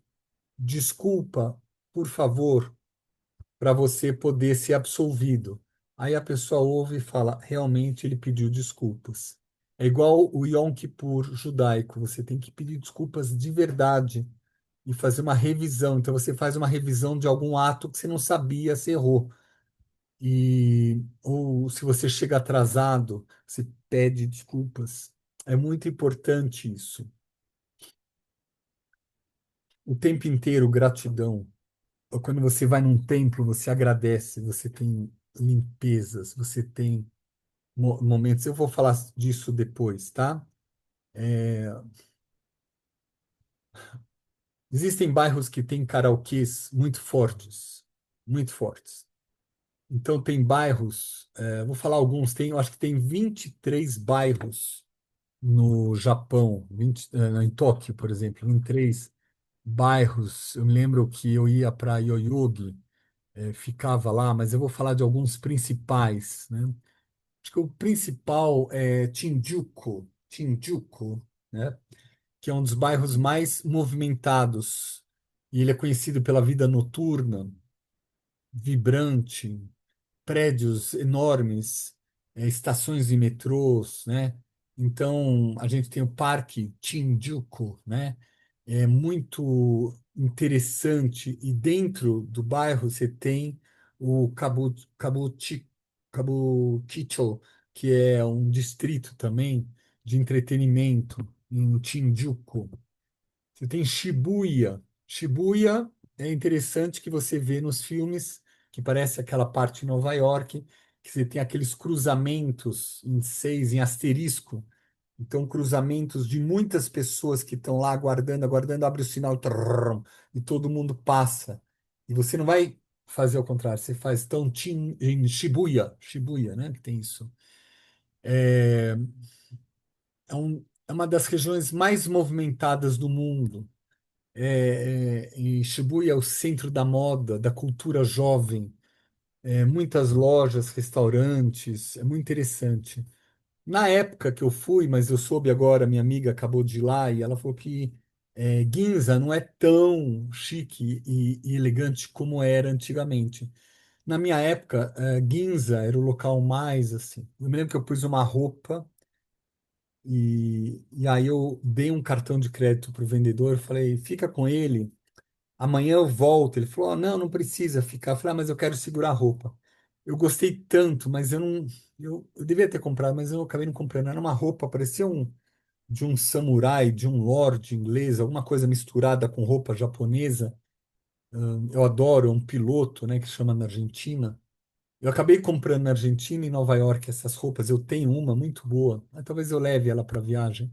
desculpa, por favor, para você poder ser absolvido. Aí a pessoa ouve e fala: realmente ele pediu desculpas. É igual o Yom Kippur judaico, você tem que pedir desculpas de verdade e fazer uma revisão. Então você faz uma revisão de algum ato que você não sabia, você errou. E ou se você chega atrasado, você pede desculpas. É muito importante isso. O tempo inteiro, gratidão. Ou quando você vai num templo, você agradece, você tem limpezas, você tem momentos. Eu vou falar disso depois, tá? É, existem bairros que têm karaokês muito fortes, muito fortes. Então, tem bairros, vou falar alguns, tem, eu acho que tem 23 bairros no Japão, 20, em Tóquio, por exemplo, 23 bairros. Eu me lembro que eu ia para Yoyogi, ficava lá, mas eu vou falar de alguns principais, né? Acho que o principal é Shinjuku, né? Que é um dos bairros mais movimentados. E ele é conhecido pela vida noturna, vibrante, prédios enormes, estações de metrôs, né? Então, a gente tem o Parque Shinjuku, né? É muito interessante e dentro do bairro você tem o Kabukicho, que é um distrito também de entretenimento em Shinjuku. Você tem Shibuya. Shibuya é interessante que você vê nos filmes, que parece aquela parte de Nova York, que você tem aqueles cruzamentos em seis, em asterisco. Então, cruzamentos de muitas pessoas que estão lá aguardando, aguardando, abre o sinal, trrr, e todo mundo passa. E você não vai fazer ao contrário, você faz tão em Shibuya, né? Que tem isso. É, é uma das regiões mais movimentadas do mundo. Em Shibuya é o centro da moda, da cultura jovem, muitas lojas, restaurantes, é muito interessante. Na época que eu fui, mas eu soube agora, minha amiga acabou de ir lá e ela falou que Ginza não é tão chique e elegante como era antigamente. Na minha época, Ginza era o local mais assim. Eu me lembro que eu pus uma roupa e aí eu dei um cartão de crédito para o vendedor, falei, fica com ele. Amanhã eu volto. Ele falou: "Ah, não, não precisa ficar." Eu falei: "Ah, mas eu quero segurar a roupa." Eu gostei tanto, mas eu não. Eu devia ter comprado, mas eu acabei não comprando. Era uma roupa, parecia de um samurai, de um lord inglês, alguma coisa misturada com roupa japonesa. Eu adoro, um piloto, né, que chama na Argentina. Eu acabei comprando na Argentina e em Nova York essas roupas. Eu tenho uma muito boa. Talvez eu leve ela para viagem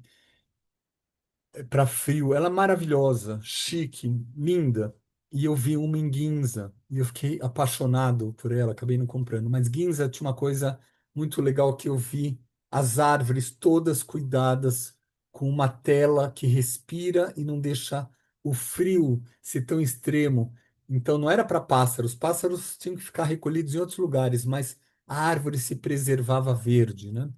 para frio. Ela é maravilhosa, chique, linda. E eu vi uma em Ginza e eu fiquei apaixonado por ela, acabei não comprando. Mas Ginza tinha uma coisa muito legal que eu vi as árvores todas cuidadas com uma tela que respira e não deixa o frio ser tão extremo. Então não era para pássaros, pássaros tinham que ficar recolhidos em outros lugares, mas a árvore se preservava verde, né?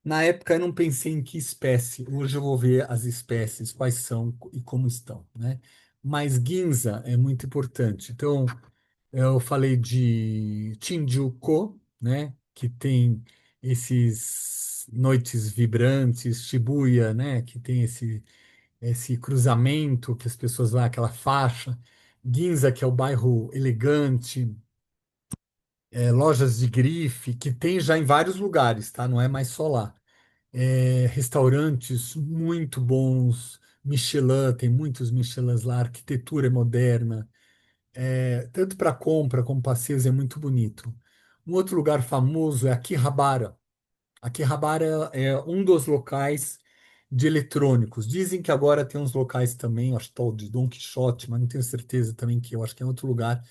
Na época eu não pensei em que espécie. Hoje eu vou ver as espécies, quais são e como estão, né? Mas Ginza é muito importante. Então, eu falei de Shinjuku, né? Que tem esses noites vibrantes, Shibuya, né? Que tem esse cruzamento que as pessoas vão aquela faixa. Ginza, que é o bairro elegante, lojas de grife, que tem já em vários lugares, tá? Não é mais só lá. Restaurantes muito bons, Michelin, tem muitos Michelins lá, a arquitetura é moderna, tanto para compra como passeios é muito bonito. Um outro lugar famoso é Akihabara. Akihabara é um dos locais de eletrônicos. Dizem que agora tem uns locais também, acho que tal de Don Quixote, mas não tenho certeza também que eu acho que é outro lugar.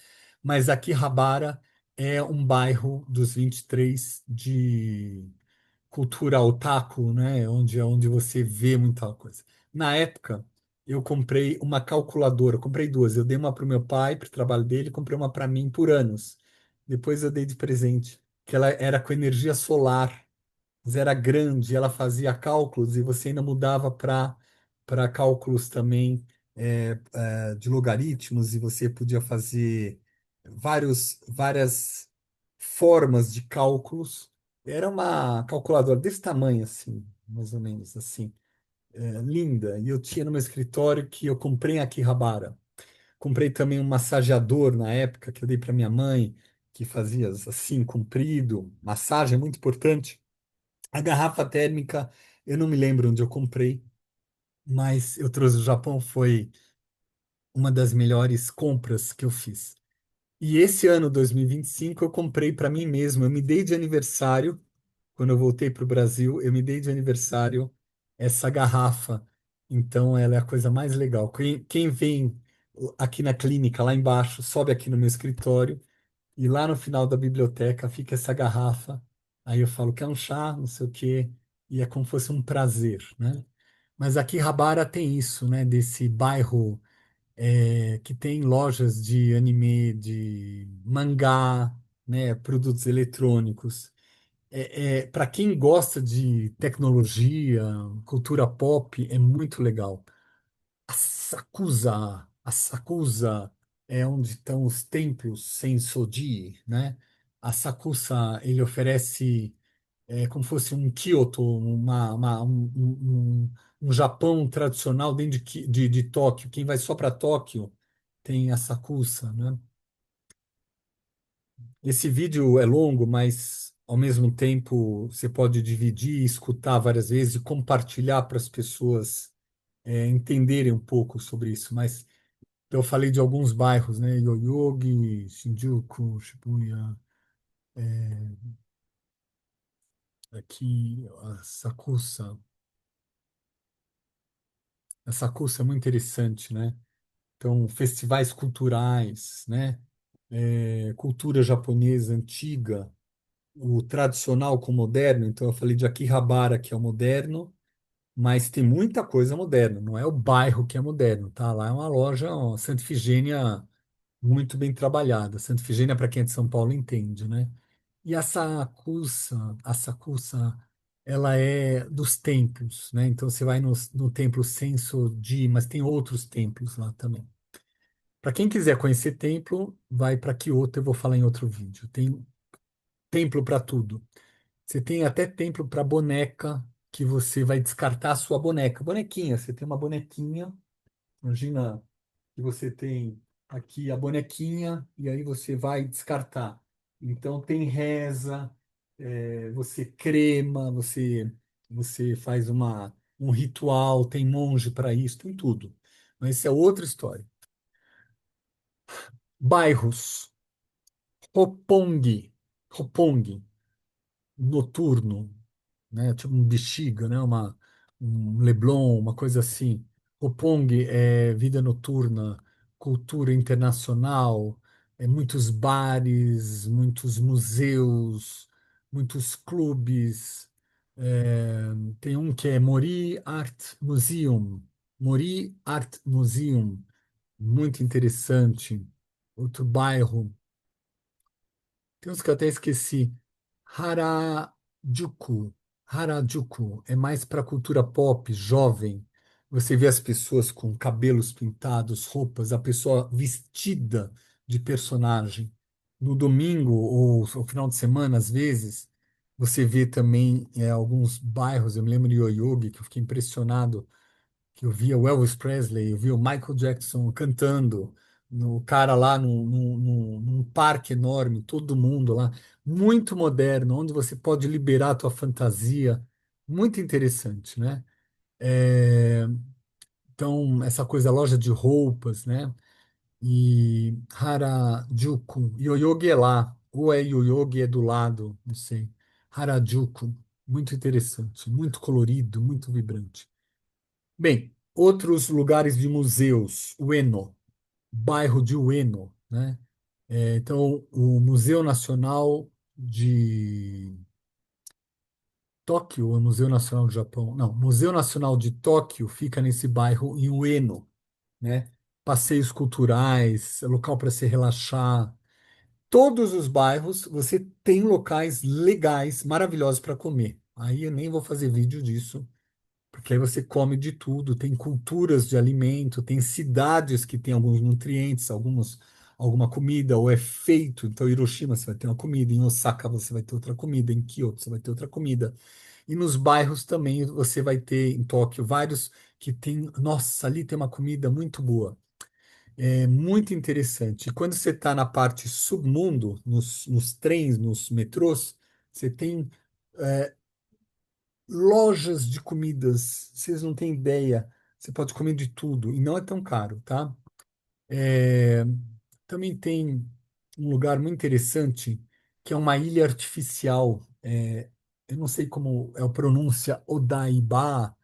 Mas Akihabara é um bairro dos 23 de cultura otaku, né? Onde você vê muita coisa. Na época, eu comprei uma calculadora, comprei duas. Eu dei uma para o meu pai, para o trabalho dele, comprei uma para mim por anos. Depois eu dei de presente, que ela era com energia solar, mas era grande, ela fazia cálculos e você ainda mudava para cálculos também de logaritmos e você podia fazer várias formas de cálculos. Era uma calculadora desse tamanho, assim, mais ou menos assim, linda. E eu tinha no meu escritório que eu comprei em Akihabara. Comprei também um massageador na época que eu dei para minha mãe, que fazia assim, comprido. Massagem é muito importante. A garrafa térmica, eu não me lembro onde eu comprei, mas eu trouxe do Japão, foi uma das melhores compras que eu fiz. E esse ano, 2025, eu comprei para mim mesmo. Eu me dei de aniversário, quando eu voltei para o Brasil, eu me dei de aniversário essa garrafa. Então, ela é a coisa mais legal. Quem vem aqui na clínica, lá embaixo, sobe aqui no meu escritório, e lá no final da biblioteca fica essa garrafa. Aí eu falo, quer um chá, não sei o quê, e é como se fosse um prazer, né? Mas aqui Rabara tem isso, né? Desse bairro que tem lojas de anime, de mangá, né? Produtos eletrônicos. Para quem gosta de tecnologia, cultura pop, é muito legal. A Sakusa é onde estão os templos Sensoji, né? A Sakusa, ele oferece como fosse um Kyoto, um Japão tradicional dentro de Tóquio. Quem vai só para Tóquio tem a Sakusa, né? Esse vídeo é longo, mas ao mesmo tempo você pode dividir, escutar várias vezes e compartilhar para as pessoas entenderem um pouco sobre isso. Mas eu falei de alguns bairros, né? Yoyogi, Shinjuku, Shibuya, aqui, a Sakusa. A Sakusa é muito interessante, né? Então, festivais culturais, né? Cultura japonesa antiga, o tradicional com o moderno. Então, eu falei de Akihabara, que é o moderno, mas tem muita coisa moderna. Não é o bairro que é moderno, tá? Lá é uma loja, ó, Santa Ifigênia, muito bem trabalhada. Santa Ifigênia, para quem é de São Paulo, entende, né? E a Sakusa, ela é dos templos, né? Então você vai no templo Senso-ji, mas tem outros templos lá também. Para quem quiser conhecer templo, vai para Kyoto, eu vou falar em outro vídeo. Tem templo para tudo. Você tem até templo para boneca, que você vai descartar a sua boneca. Bonequinha, você tem uma bonequinha, imagina que você tem aqui a bonequinha e aí você vai descartar. Então tem reza, você crema, você faz um ritual, tem monge para isso, tem tudo. Mas isso é outra história. Bairros, Roppongi, noturno, né? Tipo um Bexiga, né? Um Leblon, uma coisa assim. O Pong é vida noturna, cultura internacional, muitos bares, muitos museus, muitos clubes. Tem um que é Mori Art Museum, muito interessante. Outro bairro, tem uns que eu até esqueci. Harajuku. Harajuku é mais para cultura pop, jovem. Você vê as pessoas com cabelos pintados, roupas, a pessoa vestida de personagem. No domingo ou no final de semana, às vezes, você vê também alguns bairros. Eu me lembro de Yoyogi, que eu fiquei impressionado que eu via o Elvis Presley, eu via o Michael Jackson cantando, no cara lá num parque enorme, todo mundo lá, muito moderno, onde você pode liberar a tua fantasia, muito interessante, né? É, então, essa coisa, loja de roupas, né? E Harajuku, Yoyogi é lá, ou é Yoyogi é do lado, não sei. Harajuku, muito interessante, muito colorido, muito vibrante. Bem, outros lugares de museus, Ueno, bairro de Ueno, né? Então, o Museu Nacional de Tóquio, ou o Museu Nacional do Japão? Não, Museu Nacional de Tóquio fica nesse bairro em Ueno, né? Passeios culturais, local para se relaxar. Todos os bairros você tem locais legais, maravilhosos para comer. Aí eu nem vou fazer vídeo disso, porque aí você come de tudo, tem culturas de alimento, tem cidades que têm alguns nutrientes, alguma comida, ou é feito. Então, em Hiroshima você vai ter uma comida, em Osaka você vai ter outra comida, em Kyoto você vai ter outra comida. E nos bairros também você vai ter, em Tóquio, vários que tem, nossa, ali tem uma comida muito boa. É muito interessante. E quando você está na parte submundo, nos trens, nos metrôs, você tem lojas de comidas, vocês não têm ideia. Você pode comer de tudo e não é tão caro, tá? É, também tem um lugar muito interessante que é uma ilha artificial. Eu não sei como é a pronúncia, Odaiba,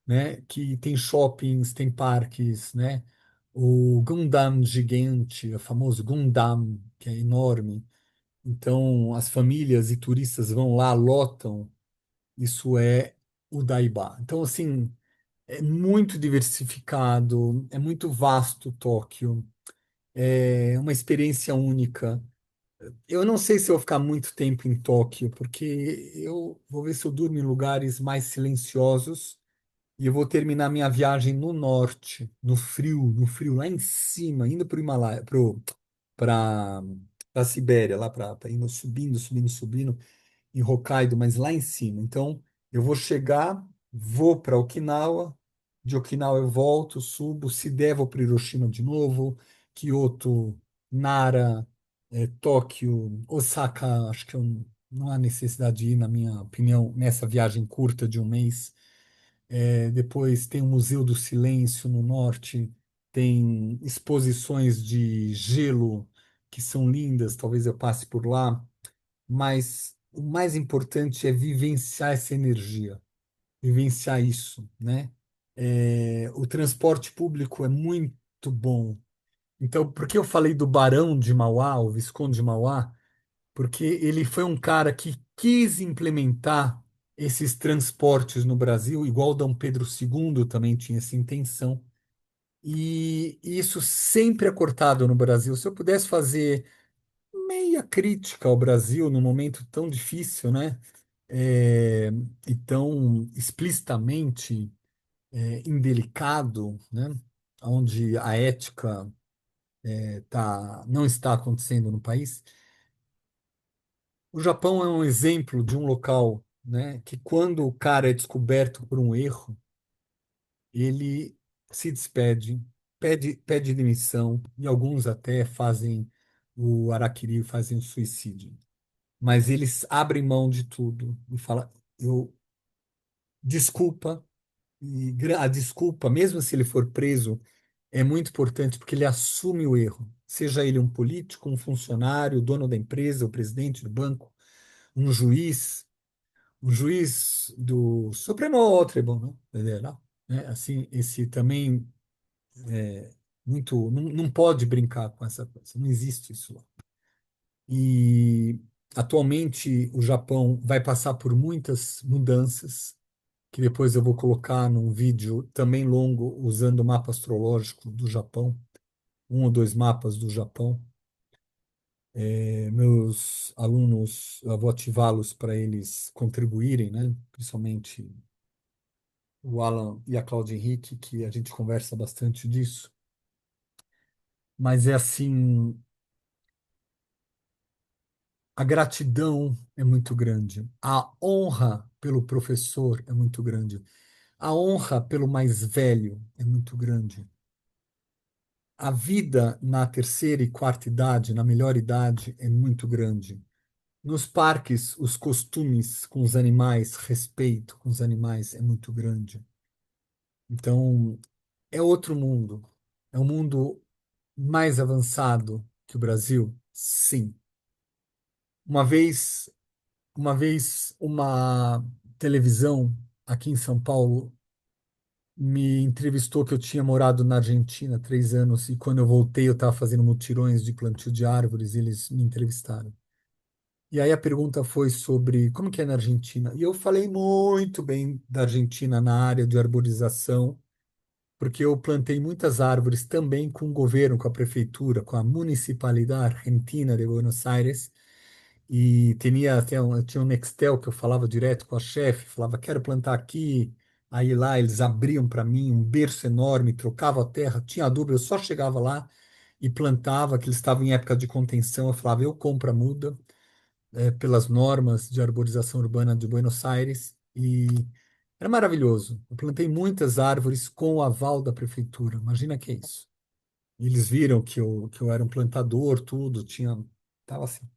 né? Que tem shoppings, tem parques, né? O Gundam gigante, o famoso Gundam, que é enorme. Então, as famílias e turistas vão lá, lotam. Isso é o Daiba. Então, assim, é muito diversificado, é muito vasto Tóquio, é uma experiência única. Eu não sei se eu vou ficar muito tempo em Tóquio, porque eu vou ver se eu durmo em lugares mais silenciosos e eu vou terminar minha viagem no norte, no frio, lá em cima, indo para o Himalaia, para a Sibéria, lá para indo subindo, subindo, subindo em Hokkaido, mas lá em cima. Então, eu vou chegar, vou para Okinawa, de Okinawa eu volto, subo, se der, vou para Hiroshima de novo, Kyoto, Nara, Tóquio, Osaka, acho que não há necessidade de ir, na minha opinião, nessa viagem curta de um mês. Depois tem o Museu do Silêncio no norte, tem exposições de gelo que são lindas, talvez eu passe por lá, mas o mais importante é vivenciar essa energia, vivenciar isso, né? O transporte público é muito bom. Então, por que eu falei do Barão de Mauá, o Visconde de Mauá? Porque ele foi um cara que quis implementar esses transportes no Brasil, igual Dom Pedro II também tinha essa intenção. E isso sempre é cortado no Brasil. Se eu pudesse fazer meia crítica ao Brasil num momento tão difícil, né? E tão explicitamente indelicado, né? Onde a ética não está acontecendo no país. O Japão é um exemplo de um local, né, que quando o cara é descoberto por um erro, ele se despede, pede demissão, e alguns até fazem o harakiri, fazem o suicídio. Mas eles abrem mão de tudo e falam, eu desculpa, a desculpa, mesmo se ele for preso, é muito importante porque ele assume o erro. Seja ele um político, um funcionário, o dono da empresa, o presidente do banco, um juiz, o juiz do Supremo Tribunal Federal, né? Assim, esse também não pode brincar com essa coisa, não existe isso lá. E atualmente o Japão vai passar por muitas mudanças, que depois eu vou colocar num vídeo também longo, usando o mapa astrológico do Japão, um ou dois mapas do Japão. Meus alunos, eu vou ativá-los para eles contribuírem, né? Principalmente o Alan e a Cláudia Henrique, que a gente conversa bastante disso. Mas é assim, a gratidão é muito grande, a honra pelo professor é muito grande, a honra pelo mais velho é muito grande. A vida na terceira e quarta idade, na melhor idade, é muito grande. Nos parques, os costumes com os animais, respeito com os animais é muito grande. Então, é outro mundo. É um mundo mais avançado que o Brasil? Sim. Uma vez, uma televisão aqui em São Paulo me entrevistou que eu tinha morado na Argentina 3 anos e quando eu voltei eu estava fazendo mutirões de plantio de árvores e eles me entrevistaram. E aí a pergunta foi sobre como que é na Argentina. E eu falei muito bem da Argentina na área de arborização, porque eu plantei muitas árvores também com o governo, com a prefeitura, com a Municipalidade Argentina de Buenos Aires. E tinha até tinha um Nextel que eu falava direto com a chefe, falava, quero plantar aqui. Aí lá eles abriam para mim um berço enorme, trocavam a terra, tinha adubo, eu só chegava lá e plantava, que eles estavam em época de contenção, eu falava, eu compro a muda pelas normas de arborização urbana de Buenos Aires e era maravilhoso. Eu plantei muitas árvores com o aval da prefeitura. Imagina que é isso. E eles viram que eu era um plantador, tudo, tava assim.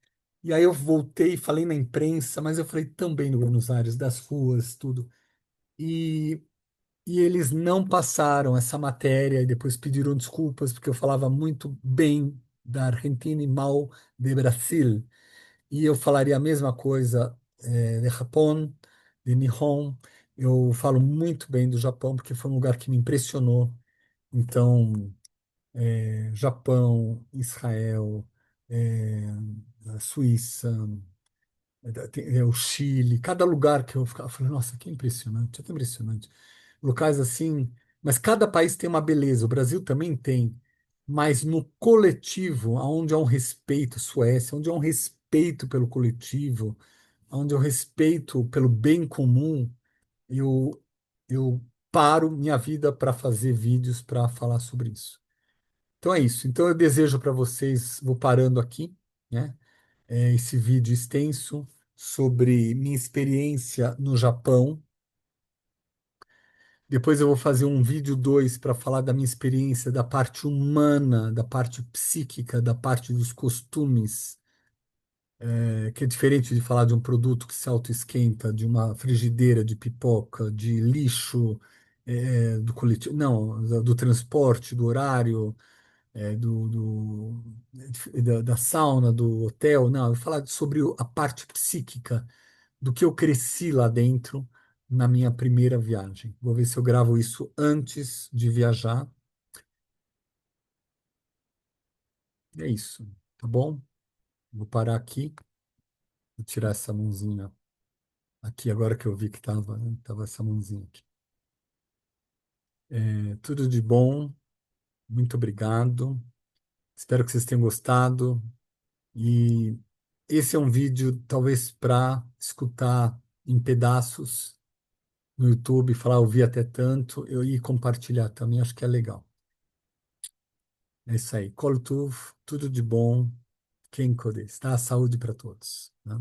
E aí eu voltei, falei na imprensa, mas eu falei também no Buenos Aires, das ruas, tudo. E, e eles não passaram essa matéria e depois pediram desculpas porque eu falava muito bem da Argentina e mal de Brasil. E eu falaria a mesma coisa de Japão, de Nihon. Eu falo muito bem do Japão porque foi um lugar que me impressionou. Então, Japão, Israel, é, a Suíça, o Chile, cada lugar que eu ficava, eu falei, nossa, que impressionante. Locais assim, mas cada país tem uma beleza. O Brasil também tem, mas no coletivo, onde há um respeito, Suécia, onde há um respeito pelo coletivo, onde há um respeito pelo bem comum, eu eu paro minha vida para fazer vídeos para falar sobre isso. Então é isso. Então eu desejo para vocês, vou parando aqui, né? Esse vídeo extenso sobre minha experiência no Japão. Depois eu vou fazer um vídeo 2 para falar da minha experiência da parte humana, da parte psíquica, da parte dos costumes, que é diferente de falar de um produto que se autoesquenta, de uma frigideira de pipoca, de lixo, do coletivo, não, do transporte, do horário, da sauna, do hotel, não, eu vou falar sobre a parte psíquica do que eu cresci lá dentro na minha primeira viagem. Vou ver se eu gravo isso antes de viajar. É isso, tá bom? Vou parar aqui, vou tirar essa mãozinha aqui agora que eu vi que tava, né? Tava essa mãozinha aqui. Tudo de bom, muito obrigado. Espero que vocês tenham gostado. E esse é um vídeo talvez para escutar em pedaços no YouTube, falar, ouvi até tanto, eu ir compartilhar também, acho que é legal. É isso aí. Kol tudo de bom. Quem Kodes, tá? Saúde para todos, né?